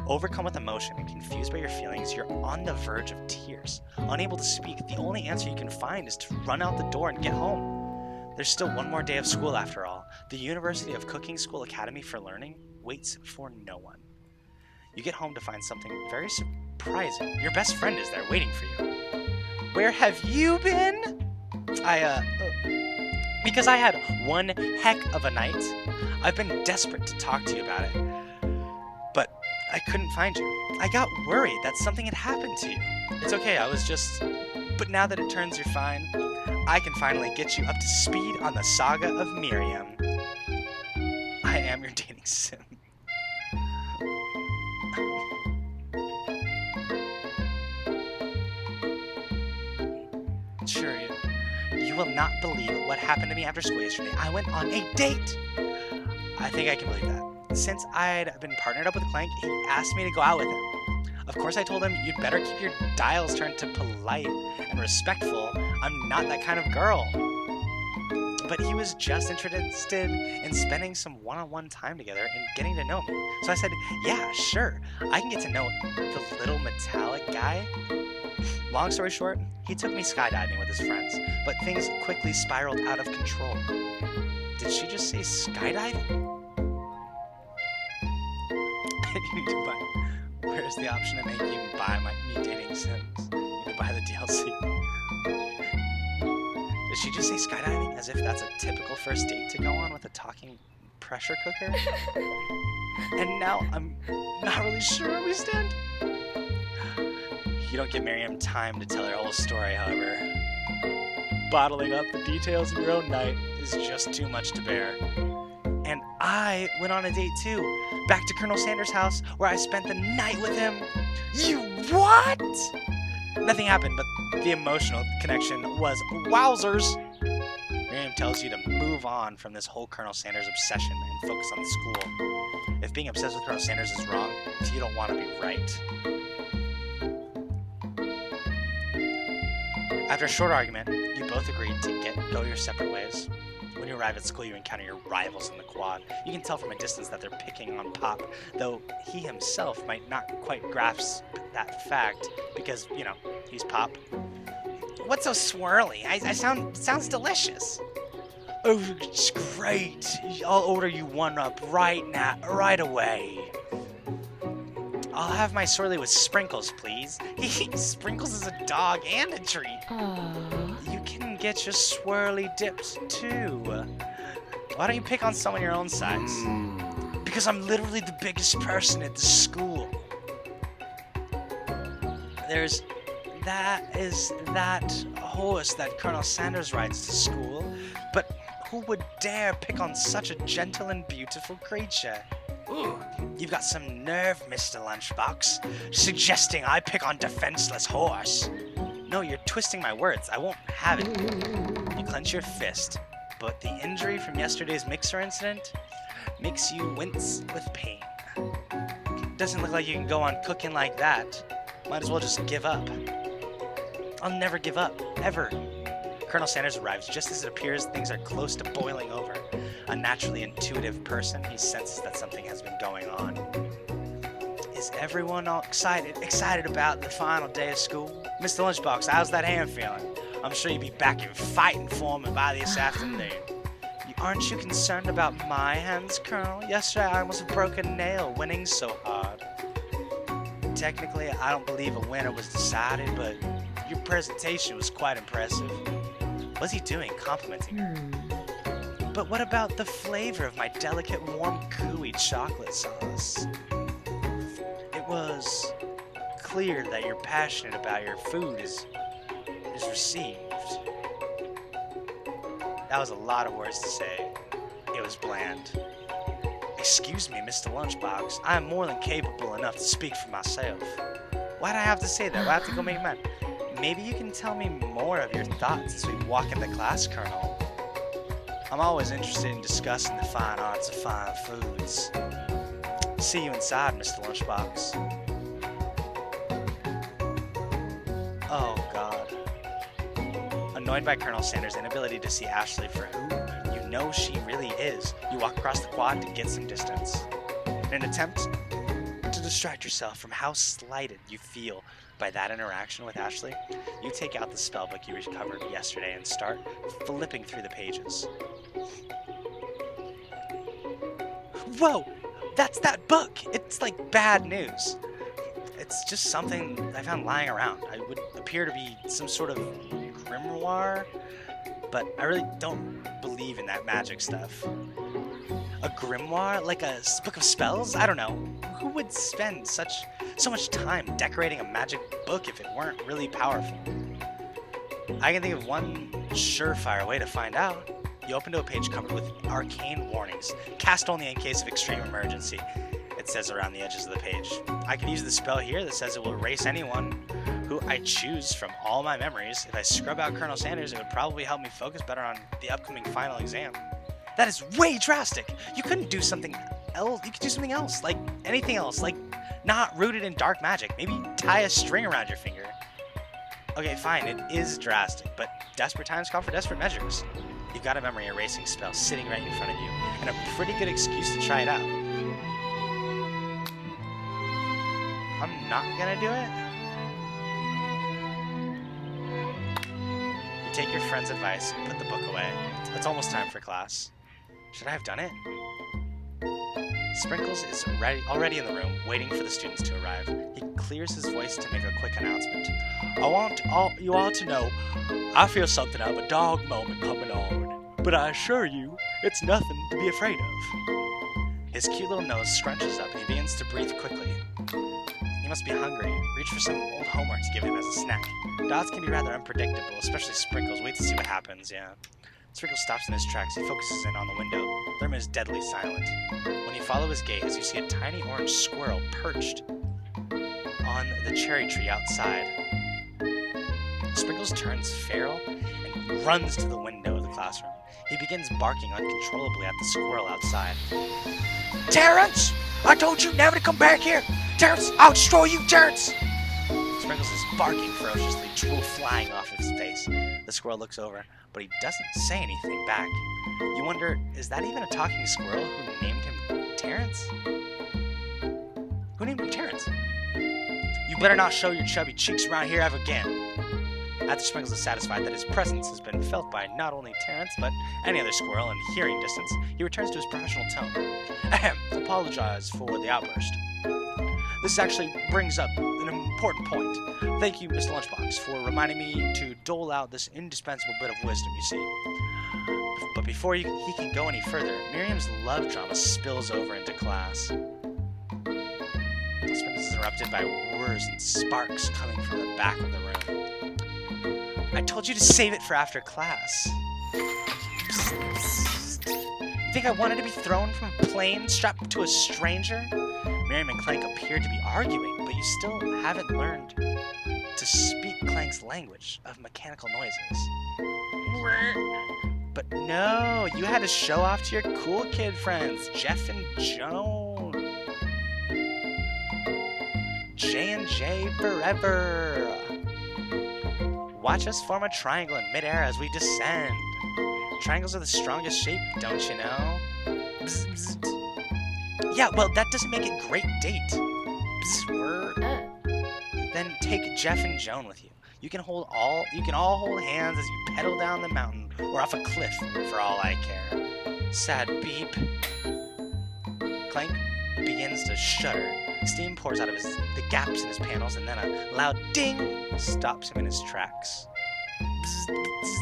Overcome with emotion and confused by your feelings, you're on the verge of tears. Unable to speak, the only answer you can find is to run out the door and get home. There's still one more day of school after all. The University of Cooking School Academy for Learning waits for no one. You get home to find something very surprising. Your best friend is there waiting for you. Where have you been? Because I had one heck of a night. I've been desperate to talk to you about it. But I couldn't find you. I got worried that something had happened to you. It's okay, But now that it turns you're fine, I can finally get you up to speed on the saga of Miriam. I am your dating sim. Sure, you will not believe what happened to me after school yesterday. I went on a date. I think I can believe that. Since I'd been partnered up with Clank, he asked me to go out with him. Of course I told him you'd better keep your dials turned to polite and respectful. I'm not that kind of girl. But he was just interested in spending some one-on-one time together and getting to know me. So I said, yeah, sure, I can get to know the little metallic guy. Long story short, he took me skydiving with his friends, but things quickly spiraled out of control. Did she just say skydiving? You need to buy. Where's the option to make you buy me dating Sims? You need to buy the DLC. Did she just say skydiving as if that's a typical first date to go on with a talking pressure cooker? And now I'm not really sure where we stand. You don't give Miriam time to tell her whole story, however. Bottling up the details of your own night is just too much to bear. And I went on a date too, back to Colonel Sanders' house, where I spent the night with him. You what? Nothing happened, but the emotional connection was wowzers. Miriam tells you to move on from this whole Colonel Sanders obsession and focus on the school. If being obsessed with Colonel Sanders is wrong, you don't want to be right. After a short argument, you both agreed to go your separate ways. When you arrive at school, you encounter your rivals in the quad. You can tell from a distance that they're picking on Pop, though he himself might not quite grasp that fact because, you know, he's Pop. What's so swirly? Sounds delicious. Oh, it's great. I'll order you one up right away. I'll have my swirly with sprinkles, please. Sprinkles is a dog and a treat. Aww. You can get your swirly dips too. Why don't you pick on someone your own size? Because I'm literally the biggest person at the school. There's that horse that Colonel Sanders rides to school, but who would dare pick on such a gentle and beautiful creature? Ooh, you've got some nerve, Mr. Lunchbox, suggesting I pick on defenseless horse. No, you're twisting my words. I won't have it. You clench your fist, but the injury from yesterday's mixer incident makes you wince with pain. Doesn't look like you can go on cooking like that. Might as well just give up. I'll never give up, ever. Colonel Sanders arrives just as it appears things are close to boiling over. A naturally intuitive person, he senses that something has been going on. Is everyone all excited about the final day of school? Mr. Lunchbox, how's that hand feeling? I'm sure you'll be back in fighting form by this afternoon. Aren't you concerned about my hands, Colonel? Yesterday I almost broke a nail winning so hard. Technically, I don't believe a winner was decided, but your presentation was quite impressive. What's he doing, complimenting her? But what about the flavor of my delicate, warm, gooey chocolate sauce? It was clear that you're passionate about your food is received. That was a lot of words to say. It was bland. Excuse me, Mr. Lunchbox. I am more than capable enough to speak for myself. Why'd I have to say that? Why'd I have to go make mad? Maybe you can tell me more of your thoughts as we walk into class, Colonel. I'm always interested in discussing the fine arts of fine foods. See you inside, Mr. Lunchbox. Oh, God. Annoyed by Colonel Sanders' inability to see Ashley for who you know she really is, you walk across the quad to get some distance. In an attempt to distract yourself from how slighted you feel by that interaction with Ashley, you take out the spellbook you recovered yesterday and start flipping through the pages. Whoa! That's that book! It's like bad news. It's just something I found lying around. It would appear to be some sort of grimoire, but I really don't believe in that magic stuff. A grimoire? Like a book of spells? I don't know. Who would spend so much time decorating a magic book if it weren't really powerful? I can think of one surefire way to find out. You open to a page covered with arcane warnings. Cast only in case of extreme emergency, it says around the edges of the page. I can use the spell here that says it will erase anyone who I choose from all my memories. If I scrub out Colonel Sanders, it would probably help me focus better on the upcoming final exam. That is way drastic. You couldn't do something else. You could do something else, like anything else, like Not rooted in dark magic. Maybe tie a string around your finger. Okay, fine, it is drastic, but desperate times call for desperate measures. You've got a memory erasing spell sitting right in front of you, and a pretty good excuse to try it out. I'm not gonna do it. You take your friend's advice and put the book away. It's almost time for class. Should I have done it? Sprinkles is already in the room, waiting for the students to arrive. He clears his voice to make a quick announcement. I want you all to know, I feel something of a dog moment coming on, but I assure you, it's nothing to be afraid of. His cute little nose scrunches up and he begins to breathe quickly. He must be hungry. Reach for some old homework to give him as a snack. Dogs can be rather unpredictable, especially Sprinkles. Wait to see what happens, yeah. Sprinkles stops in his tracks. He focuses in on the window. The room is deadly silent. When you follow his gaze, you see a tiny orange squirrel perched on the cherry tree outside. Sprinkles turns feral and runs to the window of the classroom. He begins barking uncontrollably at the squirrel outside. Terrence! I told you never to come back here! Terrence! I'll destroy you, Terrence! Sprinkles is barking ferociously, drool flying off his face. The squirrel looks over, but he doesn't say anything back. You wonder, is that even a talking squirrel who named him Terrence? Who named him Terrence? You better not show your chubby cheeks around here ever again. After Sprinkles is satisfied that his presence has been felt by not only Terrence, but any other squirrel in hearing distance, he returns to his professional tone. Ahem, apologize for the outburst. This actually brings up an important point. Thank you, Mistalunchbox, for reminding me to dole out this indispensable bit of wisdom, you see. But before he can go any further, Miriam's love drama spills over into class. Sprinkles is interrupted by whirs and sparks coming from the back of the room. I told you to save it for after class. Psst, psst. You think I wanted to be thrown from a plane strapped to a stranger? Miriam and Clank appear to be arguing, but you still haven't learned to speak Clank's language of mechanical noises. But no, you had to show off to your cool kid friends, Jeff and Joan. J&J forever. Watch us form a triangle in midair as we descend. Triangles are the strongest shape, don't you know? Bzz, bzz. Yeah, well, that doesn't make it great date. Bzz, then take Jeff and Joan with you. You can all hold hands as you pedal down the mountain or off a cliff for all I care. Sad beep. Clank begins to shudder. Steam pours out of the gaps in his panels, and then a loud ding stops him in his tracks. Bzz, bzz.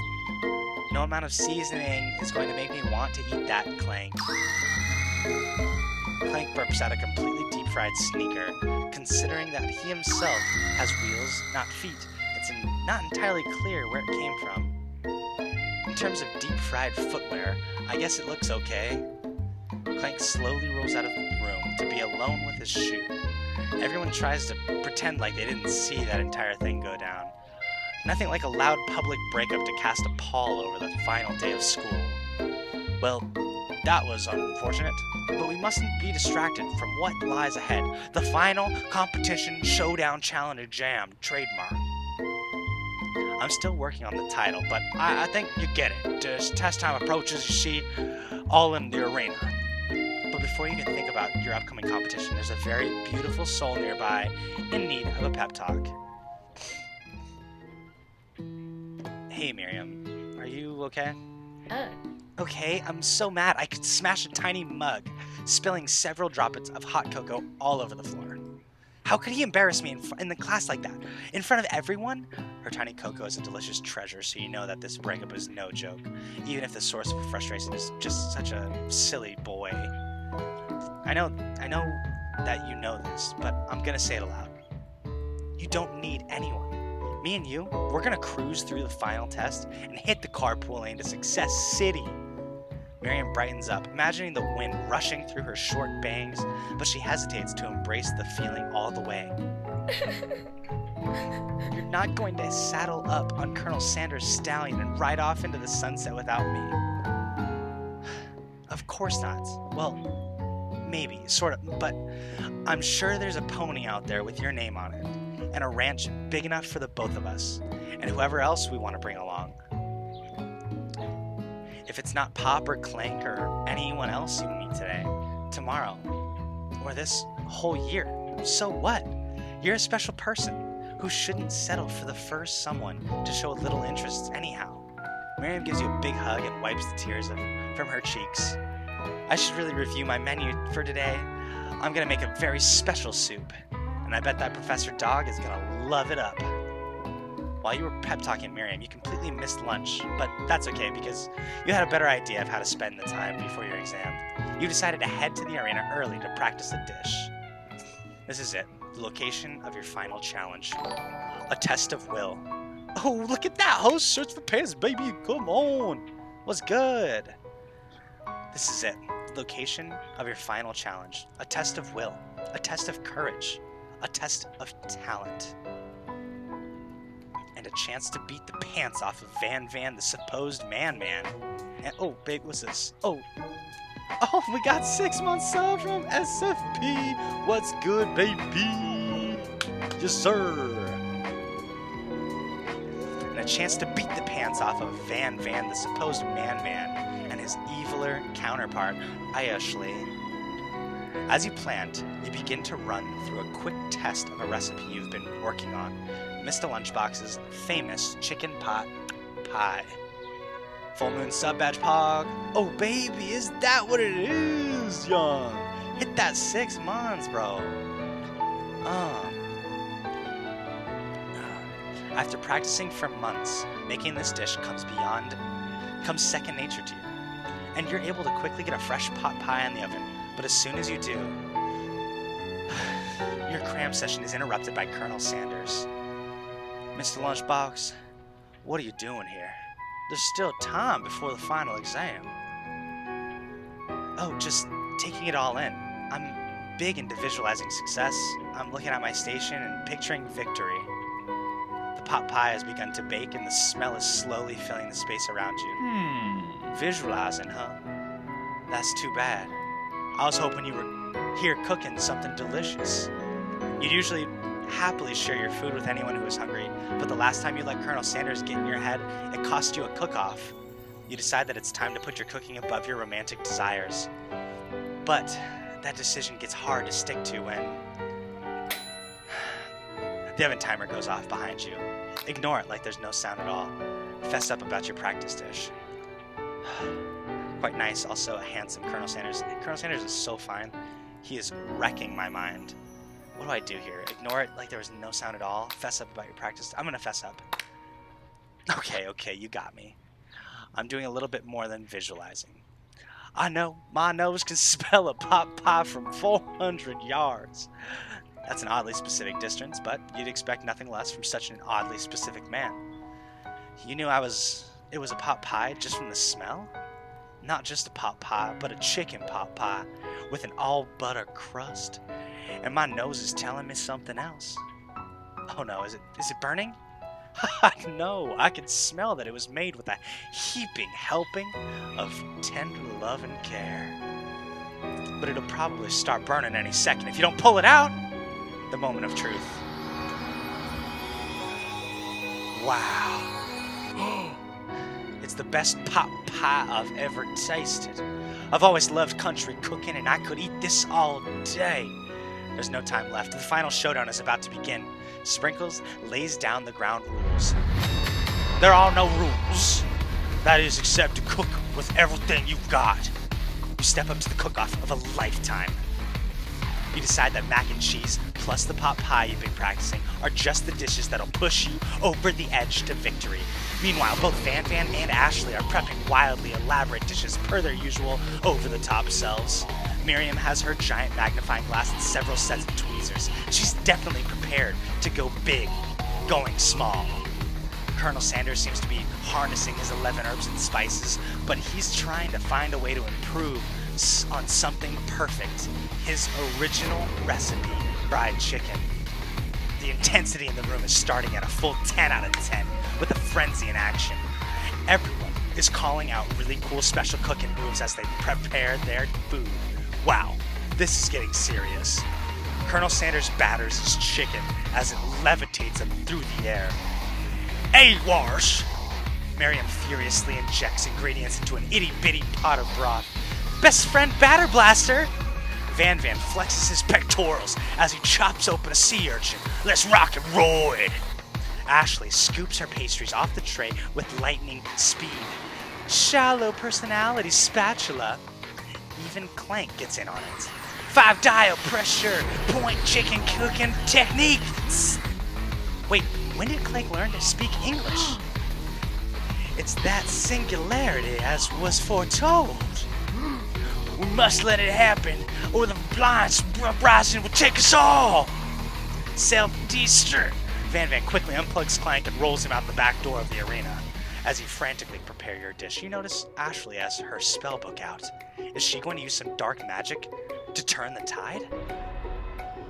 No amount of seasoning is going to make me want to eat that, Clank. Clank burps out a completely deep-fried sneaker. Considering that he himself has wheels, not feet, it's not entirely clear where it came from. In terms of deep-fried footwear, I guess it looks okay. Clank slowly rolls out of the room to be alone with his shoe. Everyone tries to pretend like they didn't see that entire thing go down. Nothing like a loud public breakup to cast a pall over the final day of school. Well, that was unfortunate, but we mustn't be distracted from what lies ahead. The final competition showdown challenger jam trademark. I'm still working on the title, but I think you get it. As test time approaches, you see, all in the arena. But before you can think about your upcoming competition, there's a very beautiful soul nearby in need of a pep talk. Hey, Miriam. Are you okay? Okay, I'm so mad I could smash a tiny mug, spilling several droplets of hot cocoa all over the floor. How could he embarrass me in the class like that? In front of everyone? Her tiny cocoa is a delicious treasure, so you know that this breakup is no joke, even if the source of frustration is just such a silly boy. I know that you know this, but I'm gonna say it aloud. You don't need anyone. Me and you, we're gonna cruise through the final test and hit the carpool lane to Success City. Miriam brightens up, imagining the wind rushing through her short bangs, but she hesitates to embrace the feeling all the way. You're not going to saddle up on Colonel Sanders' stallion and ride off into the sunset without me. Of course not. Well, maybe, sort of, but I'm sure there's a pony out there with your name on it, and a ranch big enough for the both of us, and whoever else we want to bring along. If it's not Pop or Clank or anyone else you meet today, tomorrow, or this whole year, so what? You're a special person who shouldn't settle for the first someone to show a little interest anyhow. Miriam gives you a big hug and wipes the tears from her cheeks. I should really review my menu for today. I'm gonna make a very special soup, and I bet that Professor Dog is gonna love it up. While you were pep talking Miriam, you completely missed lunch, but that's okay because you had a better idea of how to spend the time before your exam. You decided to head to the arena early to practice a dish. This is it, the location of your final challenge. A test of will. Oh, look at that! Host search for pants, baby! Come on! What's good? This is it, the location of your final challenge. A test of will. A test of courage. A test of talent. And a chance to beat the pants off of Van, the supposed man. And oh, babe, what's this? Oh, we got 6 months sub from SFP. What's good, baby? Yes, sir. And a chance to beat the pants off of Van, the supposed man, and his eviler counterpart, Ashley. As you planned, you begin to run through a quick test of a recipe you've been working on. Mistalunchbox's famous chicken pot pie. Full moon sub badge pog. Oh baby, is that what it is, young? Hit that 6 months, bro. After practicing for months, making this dish comes second nature to you. And you're able to quickly get a fresh pot pie in the oven. But as soon as you do, your cram session is interrupted by Colonel Sanders. Mr. Lunchbox, what are you doing here? There's still time before the final exam. Oh, just taking it all in. I'm big into visualizing success. I'm looking at my station and picturing victory. The pot pie has begun to bake and the smell is slowly filling the space around you. Visualizing, huh? That's too bad. I was hoping you were here cooking something delicious. You'd usually happily share your food with anyone who was hungry, but the last time you let Colonel Sanders get in your head, it cost you a cook-off. You decide that it's time to put your cooking above your romantic desires. But that decision gets hard to stick to when the oven timer goes off behind you. Ignore it like there's no sound at all. Fess up about your practice dish. Quite nice, also a handsome Colonel Sanders. Colonel Sanders is so fine. He is wrecking my mind. What do I do here? Ignore it like there was no sound at all? Fess up about your practice? I'm gonna fess up. Okay, you got me. I'm doing a little bit more than visualizing. I know, my nose can smell a pot pie from 400 yards. That's an oddly specific distance, but you'd expect nothing less from such an oddly specific man. You knew it was a pot pie just from the smell? Not just a pot pie, but a chicken pot pie with an all-butter crust. And my nose is telling me something else. Oh no, is it burning? No, I can smell that it was made with a heaping helping of tender love and care. But it'll probably start burning any second if you don't pull it out. The moment of truth. Wow. It's the best pot pie I've ever tasted. I've always loved country cooking and I could eat this all day. There's no time left. The final showdown is about to begin. Sprinkles lays down the ground rules. There are no rules. That is, except to cook with everything you've got. You step up to the cook-off of a lifetime. You decide that mac and cheese plus the pot pie you've been practicing are just the dishes that'll push you over the edge to victory. Meanwhile, both Van and Ashley are prepping wildly elaborate dishes per their usual over-the-top selves. Miriam has her giant magnifying glass and several sets of tweezers. She's definitely prepared to go big, going small. Colonel Sanders seems to be harnessing his 11 herbs and spices, but he's trying to find a way to improve on something perfect. His original recipe, fried chicken. The intensity in the room is starting at a full 10 out of 10, with a frenzy in action. Everyone is calling out really cool special cooking moves as they prepare their food. Wow, This is getting serious. Colonel Sanders batters his chicken as it levitates him through the air. Hey, Wash! Miriam furiously injects ingredients into an itty-bitty pot of broth. Best friend batter blaster! Van flexes his pectorals as he chops open a sea urchin. Let's rock and roll it! Ashley scoops her pastries off the tray with lightning speed. Shallow personality spatula. Even Clank gets in on it. 5 dial pressure, point chicken cooking technique. Wait, when did Clank learn to speak English? It's that singularity as was foretold. We must let it happen, or the blind uprising will take us all. Self-destruct. Van quickly unplugs Clank and rolls him out the back door of the arena. As you frantically prepare your dish, you notice Ashley has her spellbook out. Is she going to use some dark magic to turn the tide?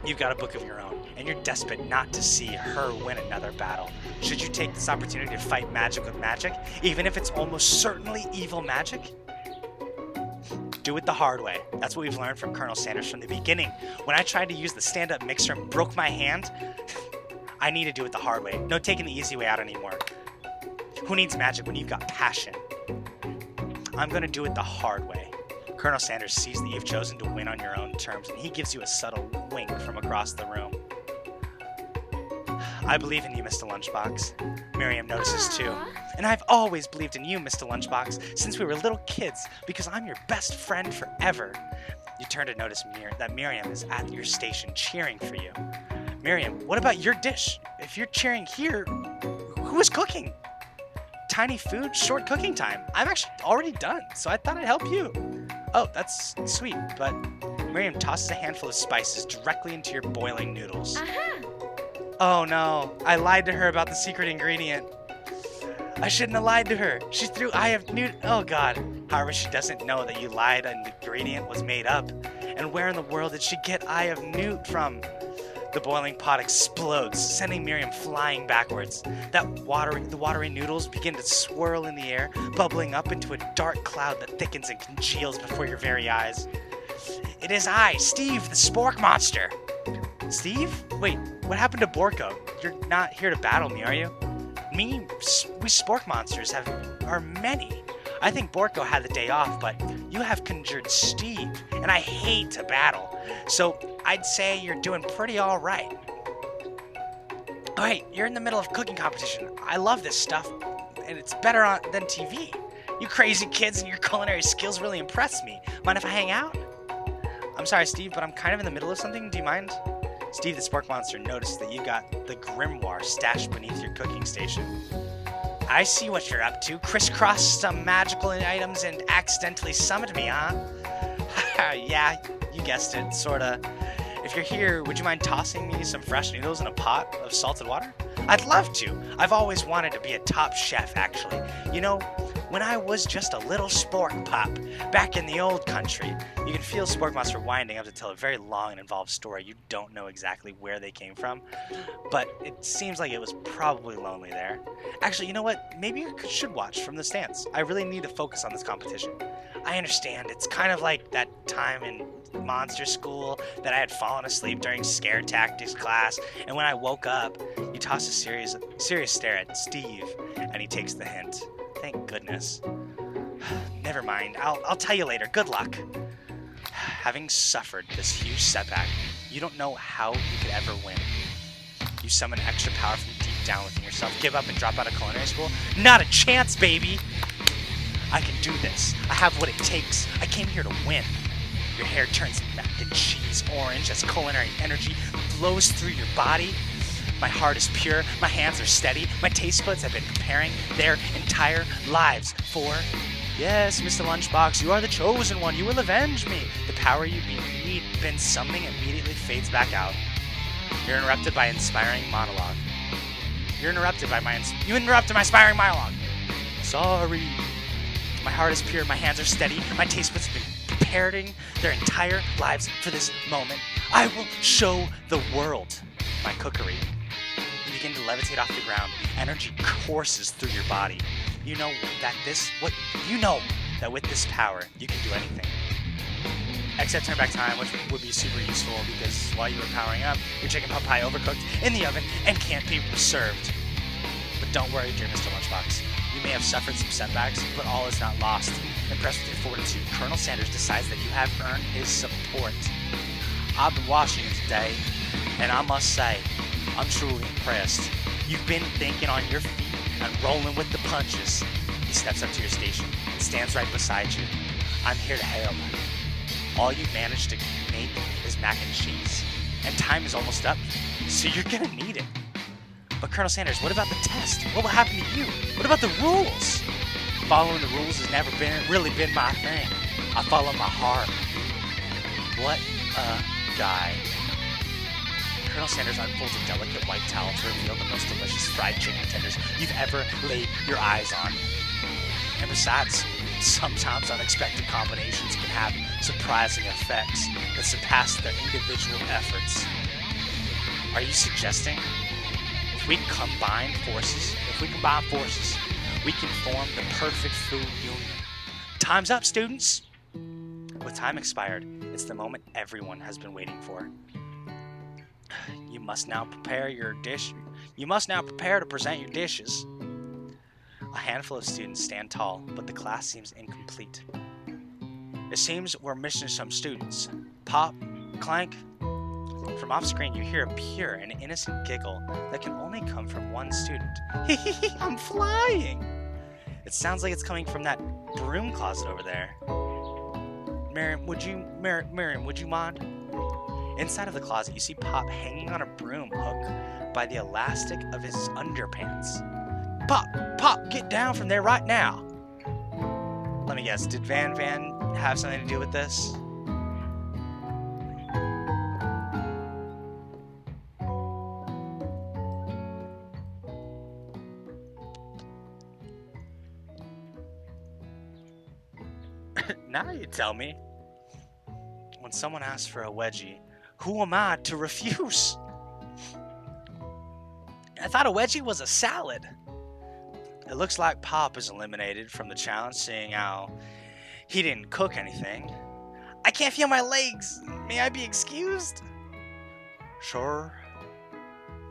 You've got a book of your own, and you're desperate not to see her win another battle. Should you take this opportunity to fight magic with magic, even if it's almost certainly evil magic? Do it the hard way. That's what we've learned from Colonel Sanders from the beginning. When I tried to use the stand-up mixer and broke my hand, I need to do it the hard way. No taking the easy way out anymore. Who needs magic when you've got passion? I'm gonna do it the hard way. Colonel Sanders sees that you've chosen to win on your own terms, and he gives you a subtle wink from across the room. I believe in you, Mr. Lunchbox. Miriam notices too. And I've always believed in you, Mr. Lunchbox, since we were little kids, because I'm your best friend forever. You turn to notice that Miriam is at your station cheering for you. Miriam, what about your dish? If you're cheering here, who is cooking? Tiny food, short cooking time. I've actually already done, so I thought I'd help you. Oh, that's sweet, but Miriam tosses a handful of spices directly into your boiling noodles. Oh no, I lied to her about the secret ingredient. I shouldn't have lied to her. She threw Eye of Newt. Oh god. However, she doesn't know that you lied and the ingredient was made up. And where in the world did she get Eye of Newt from? The boiling pot explodes, sending Miriam flying backwards. The watery noodles begin to swirl in the air, bubbling up into a dark cloud that thickens and congeals before your very eyes. It is I, Steve, the spork monster. Steve? Wait, what happened to Borko? You're not here to battle me, are you? We spork monsters are many. I think Borko had the day off, but you have conjured Steve, and I hate to battle. So I'd say you're doing pretty all right. Oh, hey, you're in the middle of cooking competition. I love this stuff, and it's better than TV. You crazy kids and your culinary skills really impress me. Mind if I hang out? I'm sorry, Steve, but I'm kind of in the middle of something. Do you mind? Steve the Spork Monster noticed that you got the grimoire stashed beneath your cooking station. I see what you're up to. Crisscrossed some magical items and accidentally summoned me, huh? Yeah, you guessed it, sorta. If you're here, would you mind tossing me some fresh noodles in a pot of salted water? I'd love to. I've always wanted to be a top chef, actually. You know, when I was just a little spork pup back in the old country. You can feel Spork Monster winding up to tell a very long and involved story. You don't know exactly where they came from, but it seems like it was probably lonely there. Actually, you know what? Maybe you should watch from the stands. I really need to focus on this competition. I understand. It's kind of like that time in monster school that I had fallen asleep during scare tactics class, and when I woke up, you toss a serious stare at Steve, and he takes the hint. Thank goodness. Never mind. I'll tell you later. Good luck. Having suffered this huge setback, you don't know how you could ever win. You summon extra power from deep down within yourself. Give up and drop out of culinary school? Not a chance, baby! I can do this. I have what it takes. I came here to win. Your hair turns mac and cheese orange as culinary energy flows through your body. My heart is pure, my hands are steady, my taste buds have been preparing their entire lives for... Yes, Mr. Lunchbox, you are the chosen one, you will avenge me. The power you've been summoning immediately fades back out. You're interrupted by inspiring monologue. You interrupted my inspiring monologue. Sorry. My heart is pure, my hands are steady, my taste buds have been preparing their entire lives for this moment. I will show the world my cookery. You begin to levitate off the ground. Energy courses through your body. You know that with this power, you can do anything. Except turn back time, which would be super useful because while you were powering up, your chicken pot pie overcooked in the oven and can't be served. But don't worry, dear Mr. Lunchbox. You may have suffered some setbacks, but all is not lost. Impressed with your fortitude, Colonel Sanders decides that you have earned his support. I've been watching you today, and I must say, I'm truly impressed. You've been thinking on your feet and rolling with the punches. He steps up to your station and stands right beside you. I'm here to help. All you've managed to make is mac and cheese, and time is almost up, so you're gonna need it. But Colonel Sanders, what about the test? What will happen to you? What about the rules? Following the rules has never really been my thing. I follow my heart. What a guy. Colonel Sanders unfolds a delicate white towel to reveal the most delicious fried chicken tenders you've ever laid your eyes on. And besides, sometimes unexpected combinations can have surprising effects that surpass their individual efforts. Are you suggesting if we combine forces, we can form the perfect food union? Time's up, students! With time expired, it's the moment everyone has been waiting for. You must now prepare to present your dishes. A handful of students stand tall, but the class seems incomplete. It seems we're missing some students. Pop, clank. From off screen, you hear a pure and innocent giggle that can only come from one student. I'm flying! It sounds like it's coming from that broom closet over there. Miriam, would you mind? Inside of the closet, you see Pop hanging on a broom hook by the elastic of his underpants. Pop, get down from there right now. Let me guess, did Van have something to do with this? Now you tell me. When someone asks for a wedgie, who am I to refuse? I thought a wedgie was a salad. It looks like Pop is eliminated from the challenge, seeing how he didn't cook anything. I can't feel my legs. May I be excused? Sure.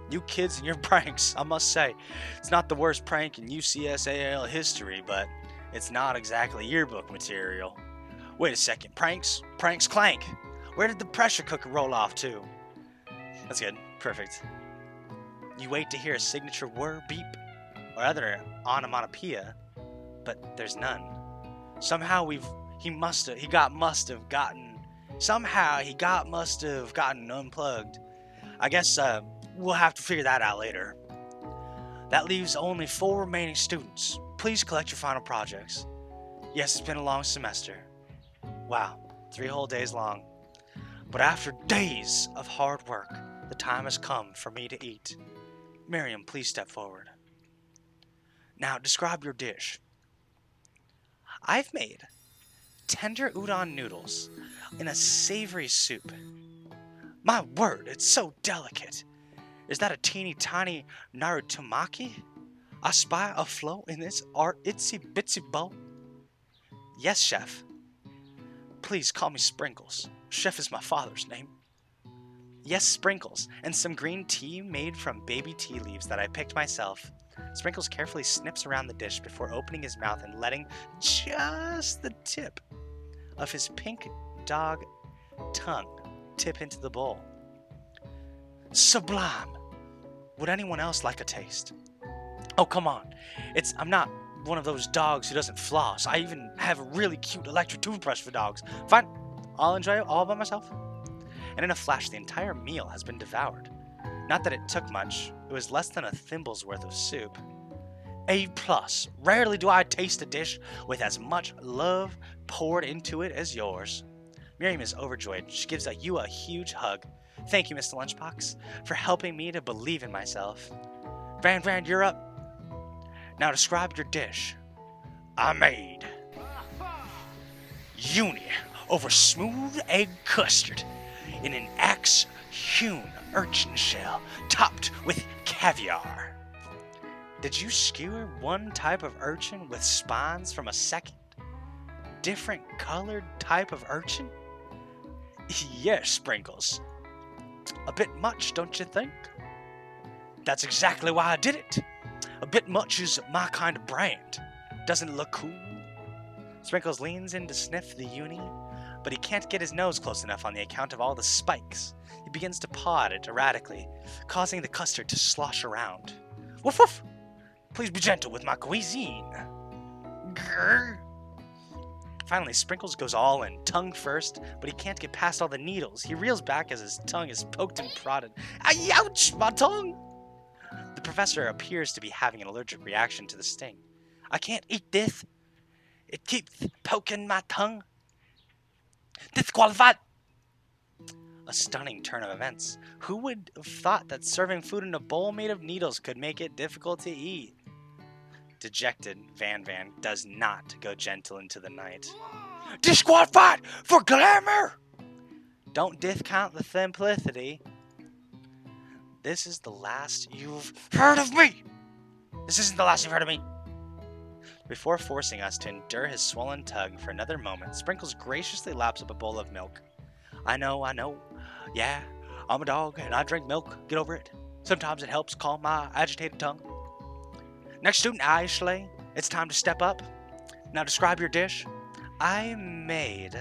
You kids and your pranks, I must say. It's not the worst prank in UCSAL history, but it's not exactly yearbook material. Wait a second, pranks clank. Where did the pressure cooker roll off to? That's good, perfect. You wait to hear a signature whir beep or other onomatopoeia, but there's none. Somehow he must have gotten unplugged. I guess we'll have to figure that out later. That leaves only 4 remaining students. Please collect your final projects. Yes, it's been a long semester. Wow, 3 whole days long. But after days of hard work, the time has come for me to eat. Miriam, please step forward. Now, describe your dish. I've made tender udon noodles in a savory soup. My word, it's so delicate. Is that a teeny tiny narutomaki? I spy a flow in this itsy bitsy bowl. Yes, chef. Please call me Sprinkles. Chef is my father's name. Yes, Sprinkles, and some green tea made from baby tea leaves that I picked myself. Sprinkles carefully snips around the dish before opening his mouth and letting just the tip of his pink dog tongue tip into the bowl. Sublime! Would anyone else like a taste? Oh, come on. I'm not one of those dogs who doesn't floss. I even have a really cute electric toothbrush for dogs. Fine, I'll enjoy it all by myself. And in a flash, the entire meal has been devoured. Not that it took much. It was less than a thimble's worth of soup. A+. Rarely do I taste a dish with as much love poured into it as yours. Miriam is overjoyed. She gives you a huge hug. Thank you, Mr. Lunchbox, for helping me to believe in myself. Van, you're up. Now describe your dish. I made uni over smooth egg custard in an axe-hewn urchin shell topped with caviar. Did you skewer one type of urchin with spines from a second, different colored type of urchin? Yes, Sprinkles. A bit much, don't you think? That's exactly why I did it. A bit much is my kind of brand. Doesn't it look cool? Sprinkles leans in to sniff the uni, but he can't get his nose close enough on the account of all the spikes. He begins to paw at it erratically, causing the custard to slosh around. Woof woof! Please be gentle with my cuisine. Grr. Finally, Sprinkles goes all in, tongue first, but he can't get past all the needles. He reels back as his tongue is poked and prodded. Ouch, my tongue! The professor appears to be having an allergic reaction to the sting. I can't eat this. It keeps poking my tongue. Disqualified! A stunning turn of events. Who would have thought that serving food in a bowl made of needles could make it difficult to eat? Dejected, Van does not go gentle into the night. Disqualified for glamour! Don't discount the simplicity. This is the last you've heard of me! This isn't the last you've heard of me! Before forcing us to endure his swollen tug for another moment, Sprinkles graciously laps up a bowl of milk. I know. Yeah, I'm a dog and I drink milk. Get over it. Sometimes it helps calm my agitated tongue. Next student, Ashley. It's time to step up. Now describe your dish. I made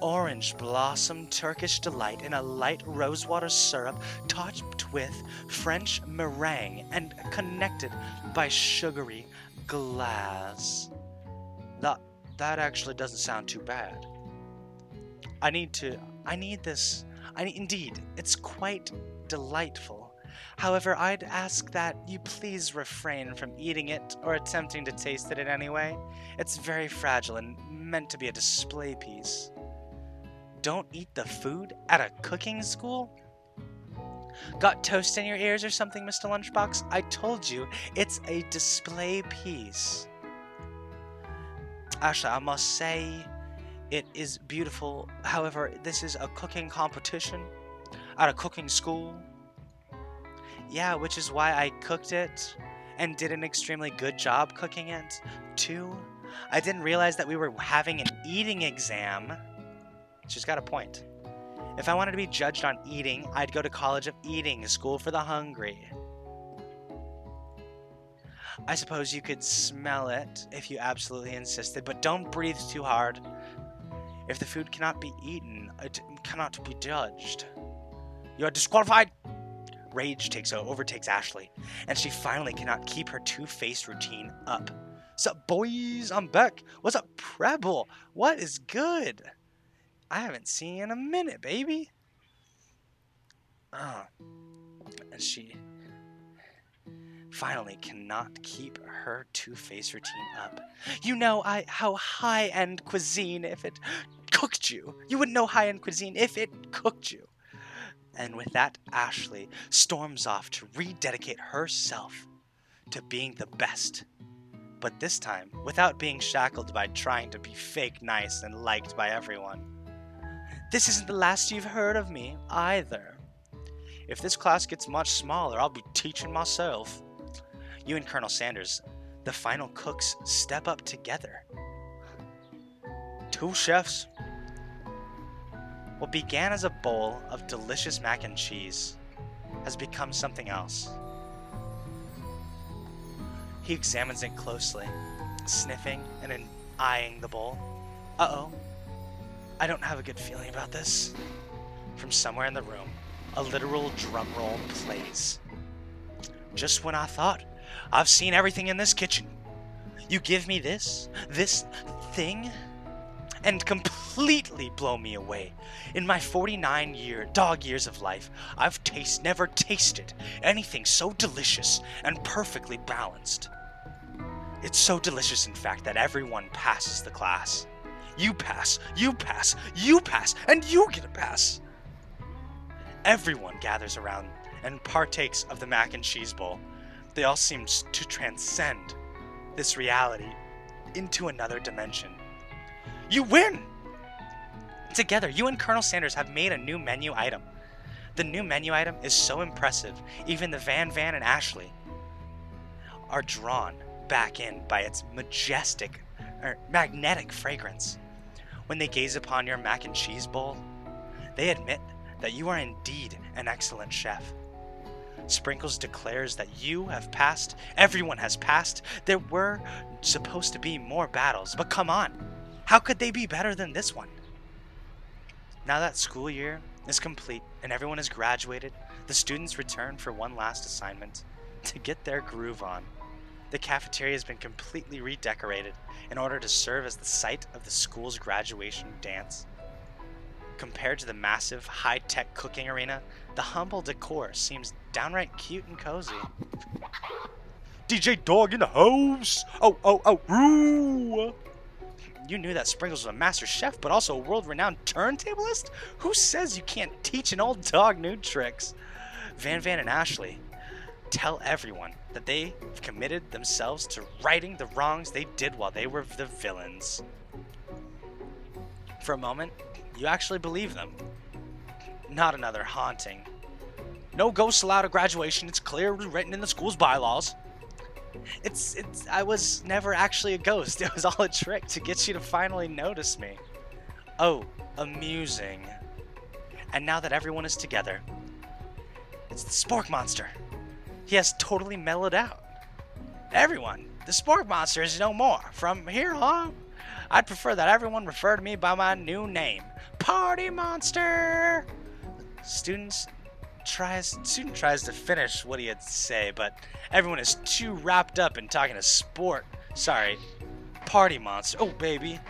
orange blossom Turkish delight in a light rosewater syrup topped with French meringue and connected by sugary glass. That actually doesn't sound too bad. Indeed, it's quite delightful. However, I'd ask that you please refrain from eating it or attempting to taste it in any way. It's very fragile and meant to be a display piece. Don't eat the food at a cooking school? Got toast in your ears or something, Mr. Lunchbox? I told you, it's a display piece. Ashley, I must say, it is beautiful. However, this is a cooking competition at a cooking school. Yeah, which is why I cooked it and did an extremely good job cooking it, too. I didn't realize that we were having an eating exam. She's got a point. If I wanted to be judged on eating, I'd go to College of Eating, School for the Hungry. I suppose you could smell it if you absolutely insisted, but don't breathe too hard. If the food cannot be eaten, it cannot be judged. You are disqualified! Rage overtakes Ashley, and she finally cannot keep her two-faced routine up. Sup, boys? I'm back. What's up, Preble? What is good? I haven't seen you in a minute, baby. And she finally cannot keep her two-faced routine up. You know how high-end cuisine if it cooked you. You wouldn't know high-end cuisine if it cooked you. And with that, Ashley storms off to rededicate herself to being the best. But this time, without being shackled by trying to be fake nice and liked by everyone. This isn't the last you've heard of me, either. If this class gets much smaller, I'll be teaching myself. You and Colonel Sanders, the final cooks, step up together. Two chefs. What began as a bowl of delicious mac and cheese has become something else. He examines it closely, sniffing and eyeing the bowl. Uh-oh. I don't have a good feeling about this. From somewhere in the room, a literal drum roll plays. Just when I thought, I've seen everything in this kitchen. You give me this thing, and completely blow me away. In my 49 dog years of life, I've never tasted anything so delicious and perfectly balanced. It's so delicious, in fact, that everyone passes the class. You pass, you pass, you pass, and you get a pass. Everyone gathers around and partakes of the mac and cheese bowl. They all seem to transcend this reality into another dimension. You win! Together, you and Colonel Sanders have made a new menu item. The new menu item is so impressive, even the Van and Ashley are drawn back in by its magnetic fragrance. When they gaze upon your mac and cheese bowl, They admit that you are indeed an excellent chef. Sprinkles declares that you have passed, everyone has passed. There were supposed to be more battles, but come on, how could they be better than this one? Now that school year is complete and everyone has graduated, the students return for one last assignment to get their groove on. The cafeteria has been completely redecorated in order to serve as the site of the school's graduation dance. Compared to the massive, high-tech cooking arena, the humble decor seems downright cute and cozy. DJ Dog in the house! Oh, roo! You knew that Sprinkles was a master chef, but also a world-renowned turntablist? Who says you can't teach an old dog new tricks? Van and Ashley tell everyone that they've committed themselves to righting the wrongs they did while they were the villains. For a moment, you actually believe them. Not another haunting. No ghosts allowed at graduation. It's clearly written in the school's bylaws. I was never actually a ghost. It was all a trick to get you to finally notice me. Oh, amusing. And now that everyone is together, it's the Spork Monster. He has totally mellowed out. Everyone, the Spork Monster is no more. From here on, I'd prefer that everyone refer to me by my new name, Party Monster. Student tries to finish what he had to say, but everyone is too wrapped up in talking to Sport. Sorry, Party Monster. Oh, baby.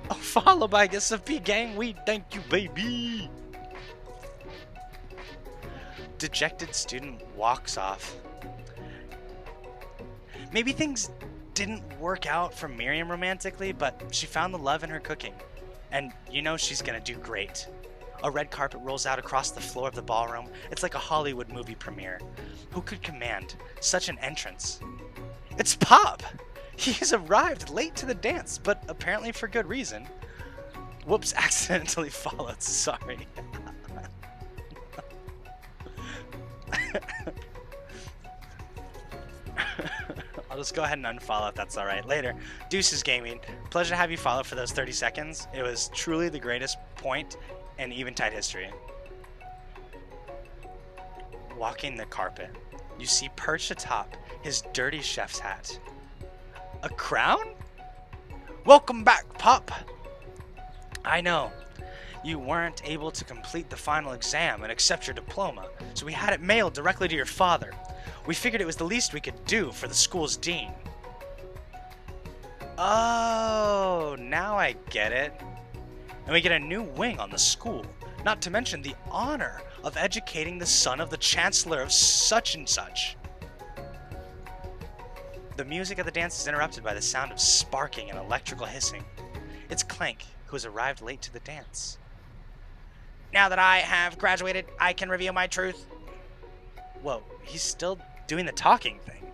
Oh, followed by SP Gang, we thank you, baby. Dejected student walks off. Maybe things didn't work out for Miriam romantically, but she found the love in her cooking. And you know she's gonna do great. A red carpet rolls out across the floor of the ballroom. It's like a Hollywood movie premiere. Who could command such an entrance? It's Pop! He's arrived late to the dance, but apparently for good reason. Whoops, accidentally followed, sorry. I'll just go ahead and unfollow if that's alright. Later. Deuces Gaming. Pleasure to have you follow for those 30 seconds. It was truly the greatest point in Eventide history. Walking the carpet, you see perched atop his dirty chef's hat. A crown? Welcome back, Pop! I know. You weren't able to complete the final exam and accept your diploma, so we had it mailed directly to your father. We figured it was the least we could do for the school's dean. Oh, now I get it. And we get a new wing on the school, not to mention the honor of educating the son of the chancellor of such and such. The music of the dance is interrupted by the sound of sparking and electrical hissing. It's Clank, who has arrived late to the dance. Now that I have graduated, I can reveal my truth. Whoa, he's still doing the talking thing.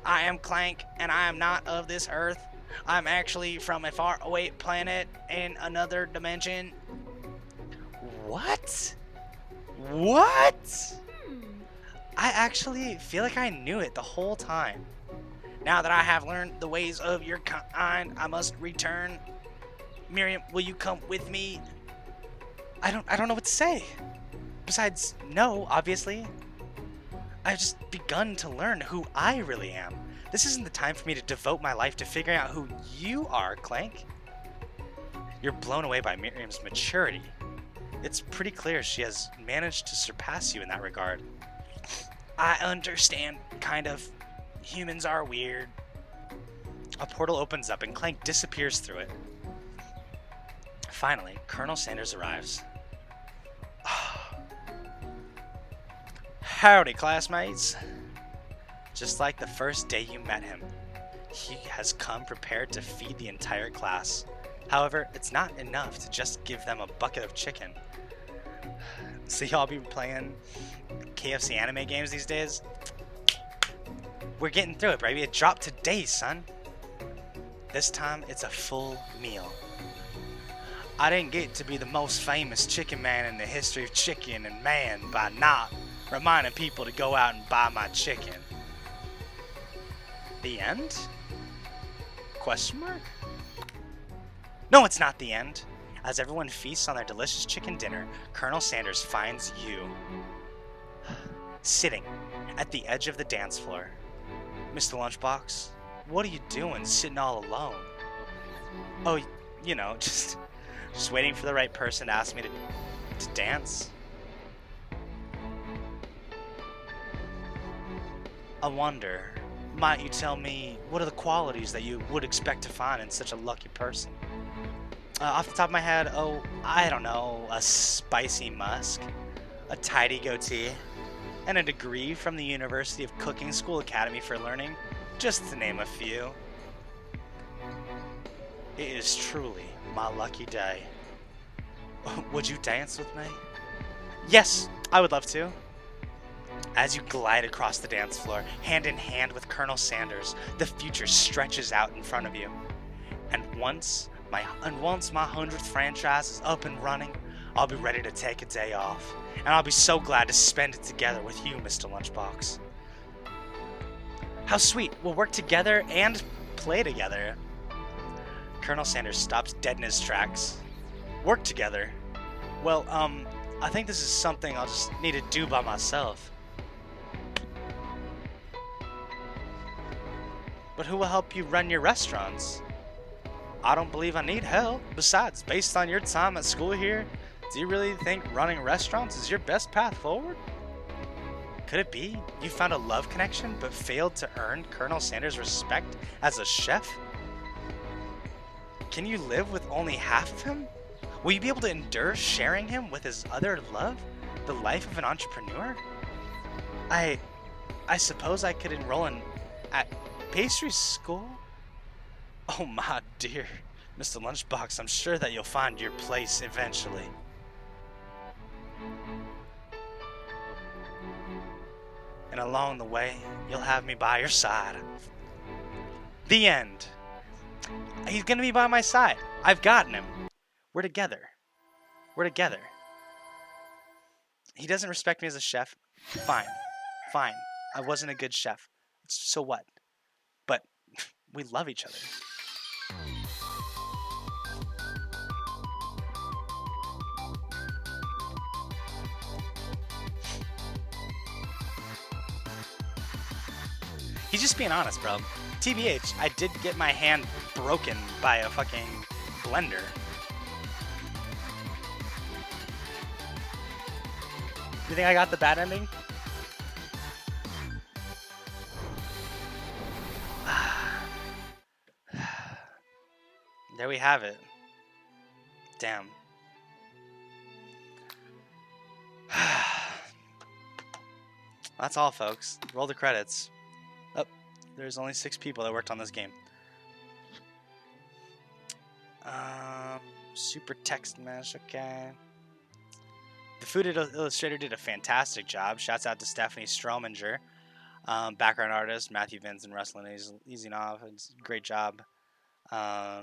I am Clank, and I am not of this earth. I'm actually from a faraway planet in another dimension. What? What? I actually feel like I knew it the whole time. Now that I have learned the ways of your kind, I must return. Miriam, will you come with me? I don't know what to say. Besides, no, obviously. I've just begun to learn who I really am. This isn't the time for me to devote my life to figuring out who you are, Clank. You're blown away by Miriam's maturity. It's pretty clear she has managed to surpass you in that regard. I understand, kind of. Humans are weird. A portal opens up and Clank disappears through it. Finally, Colonel Sanders arrives. Howdy, classmates. Just like the first day you met him, he has come prepared to feed the entire class. However, it's not enough to just give them a bucket of chicken. So y'all be playing KFC anime games these days? We're getting through it, baby. It dropped today, son. This time, it's a full meal. I didn't get to be the most famous chicken man in the history of chicken and man by not reminding people to go out and buy my chicken. The end? Question mark? No, it's not the end. As everyone feasts on their delicious chicken dinner, Colonel Sanders finds you sitting at the edge of the dance floor. Mr. Lunchbox, what are you doing sitting all alone? Oh, you know, just waiting for the right person to ask me to dance. I wonder, might you tell me what are the qualities that you would expect to find in such a lucky person? Off the top of my head, oh, I don't know, a spicy musk, a tidy goatee, and a degree from the University of Cooking School Academy for Learning, just to name a few. It is truly my lucky day. Would you dance with me? Yes, I would love to. As you glide across the dance floor, hand in hand with Colonel Sanders, the future stretches out in front of you. And once my 100th franchise is up and running, I'll be ready to take a day off. And I'll be so glad to spend it together with you, Mr. Lunchbox. How sweet, we'll work together and play together. Colonel Sanders stops dead in his tracks. Work together? Well, I think this is something I'll just need to do by myself. But who will help you run your restaurants? I don't believe I need help. Besides, based on your time at school here, do you really think running restaurants is your best path forward? Could it be you found a love connection but failed to earn Colonel Sanders' respect as a chef? Can you live with only half of him? Will you be able to endure sharing him with his other love, the life of an entrepreneur? I suppose I could enroll at pastry school? Oh my dear Mr. Lunchbox, I'm sure that you'll find your place eventually. And along the way, you'll have me by your side. The end. He's gonna be by my side. I've gotten him. We're together. We're together. He doesn't respect me as a chef. Fine. Fine. I wasn't a good chef. So what? But we love each other. He's just being honest, bro. TBH, I did get my hand broken by a fucking blender. You think I got the bad ending? There we have it. Damn. That's all, folks. Roll the credits. Oh, there's only 6 people that worked on this game. Super text mesh, okay. The Food Illustrator did a fantastic job. Shouts out to Stephanie Strominger. Background artist, Matthew Vince and Russell Easinov. It's a great job. Yeah,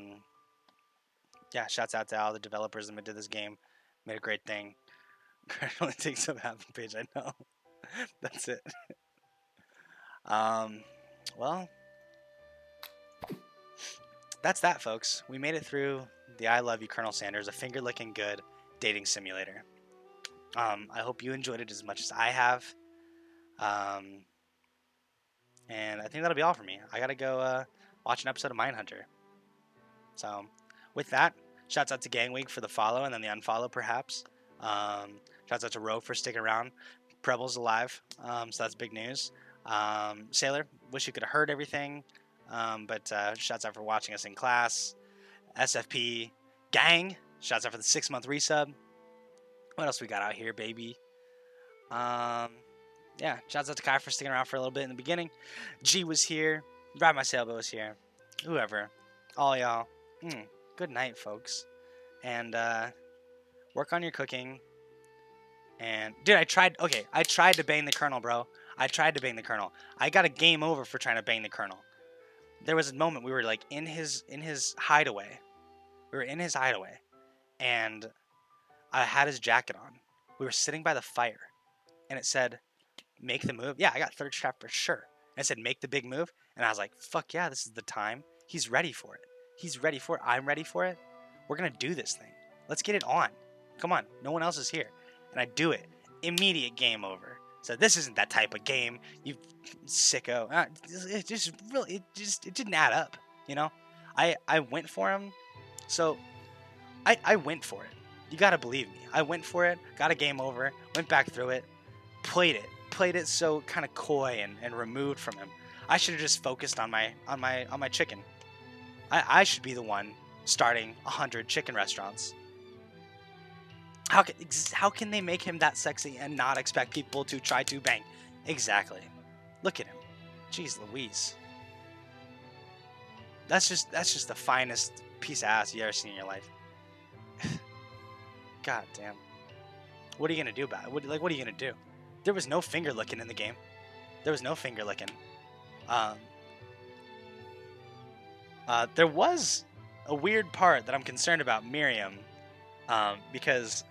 shouts out to all the developers that did this game. Made a great thing. It only takes up half a page, I know. That's it. Well, that's that, folks. We made it through the I Love You, Colonel Sanders, a finger-licking good dating simulator. I hope you enjoyed it as much as I have. And I think that'll be all for me. I gotta go watch an episode of Mindhunter. So, with that, shouts out to Gang Week for the follow and then the unfollow, perhaps. Shouts out to Ro for sticking around. Preble's alive, so that's big news. Sailor, wish you could have heard everything, but shouts out for watching us in class. SFP Gang, shouts out for the 6-month resub. What else we got out here, baby? Yeah, shouts out to Kai for sticking around for a little bit in the beginning. G was here. Ride My Sailboat was here. Whoever. All y'all. Good night, folks. And work on your cooking. And dude, I tried to bang the Colonel, bro. I tried to bang the Colonel. I got a game over for trying to bang the Colonel. There was a moment we were like in his hideaway. We were in his hideaway, and I had his jacket on. We were sitting by the fire, and it said, "Make the move." Yeah, I got third strap for sure. And it said, "Make the big move," and I was like, "Fuck yeah, this is the time." He's ready for it. He's ready for it. I'm ready for it. We're gonna do this thing. Let's get it on. Come on, no one else is here. And I do it. Immediate game over. So this isn't that type of game, you sicko. It didn't add up, you know? I went for him, so I went for it. You gotta believe me. I went for it, got a game over, went back through it, played it so kind of coy and removed from him. I should have just focused on my chicken. I should be the one starting 100 chicken restaurants. How can they make him that sexy and not expect people to try to bang? Exactly. Look at him. Jeez Louise. That's just the finest piece of ass you ever seen in your life. God damn. What are you gonna do about it? What are you gonna do? There was no finger licking in the game. There was no finger licking. There was a weird part that I'm concerned about Miriam, because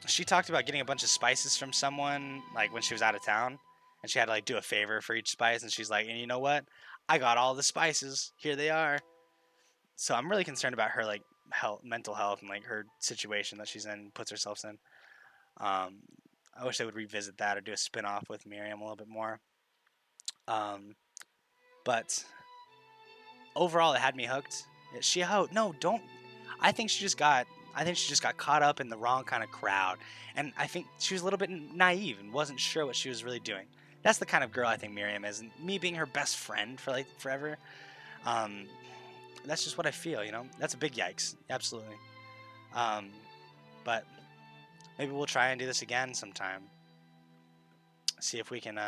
she talked about getting a bunch of spices from someone, like when she was out of town, and she had to like do a favor for each spice, and she's like, and you know what? I got all the spices. Here they are. So I'm really concerned about her like mental health, and like her situation that she's in, puts herself in. I wish they would revisit that or do a spin-off with Miriam a little bit more. But overall, it had me hooked. No, don't. I think she just got caught up in the wrong kind of crowd, and I think she was a little bit naive and wasn't sure what she was really doing. That's the kind of girl I think Miriam is, and me being her best friend for like forever. That's just what I feel, you know. That's a big yikes, absolutely. But maybe we'll try and do this again sometime. See if we can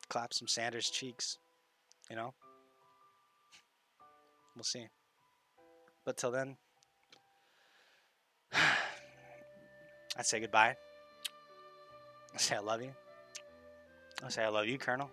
clap some Sanders cheeks, you know. We'll see. But till then, I say goodbye. I say I love you. I say I love you, Colonel.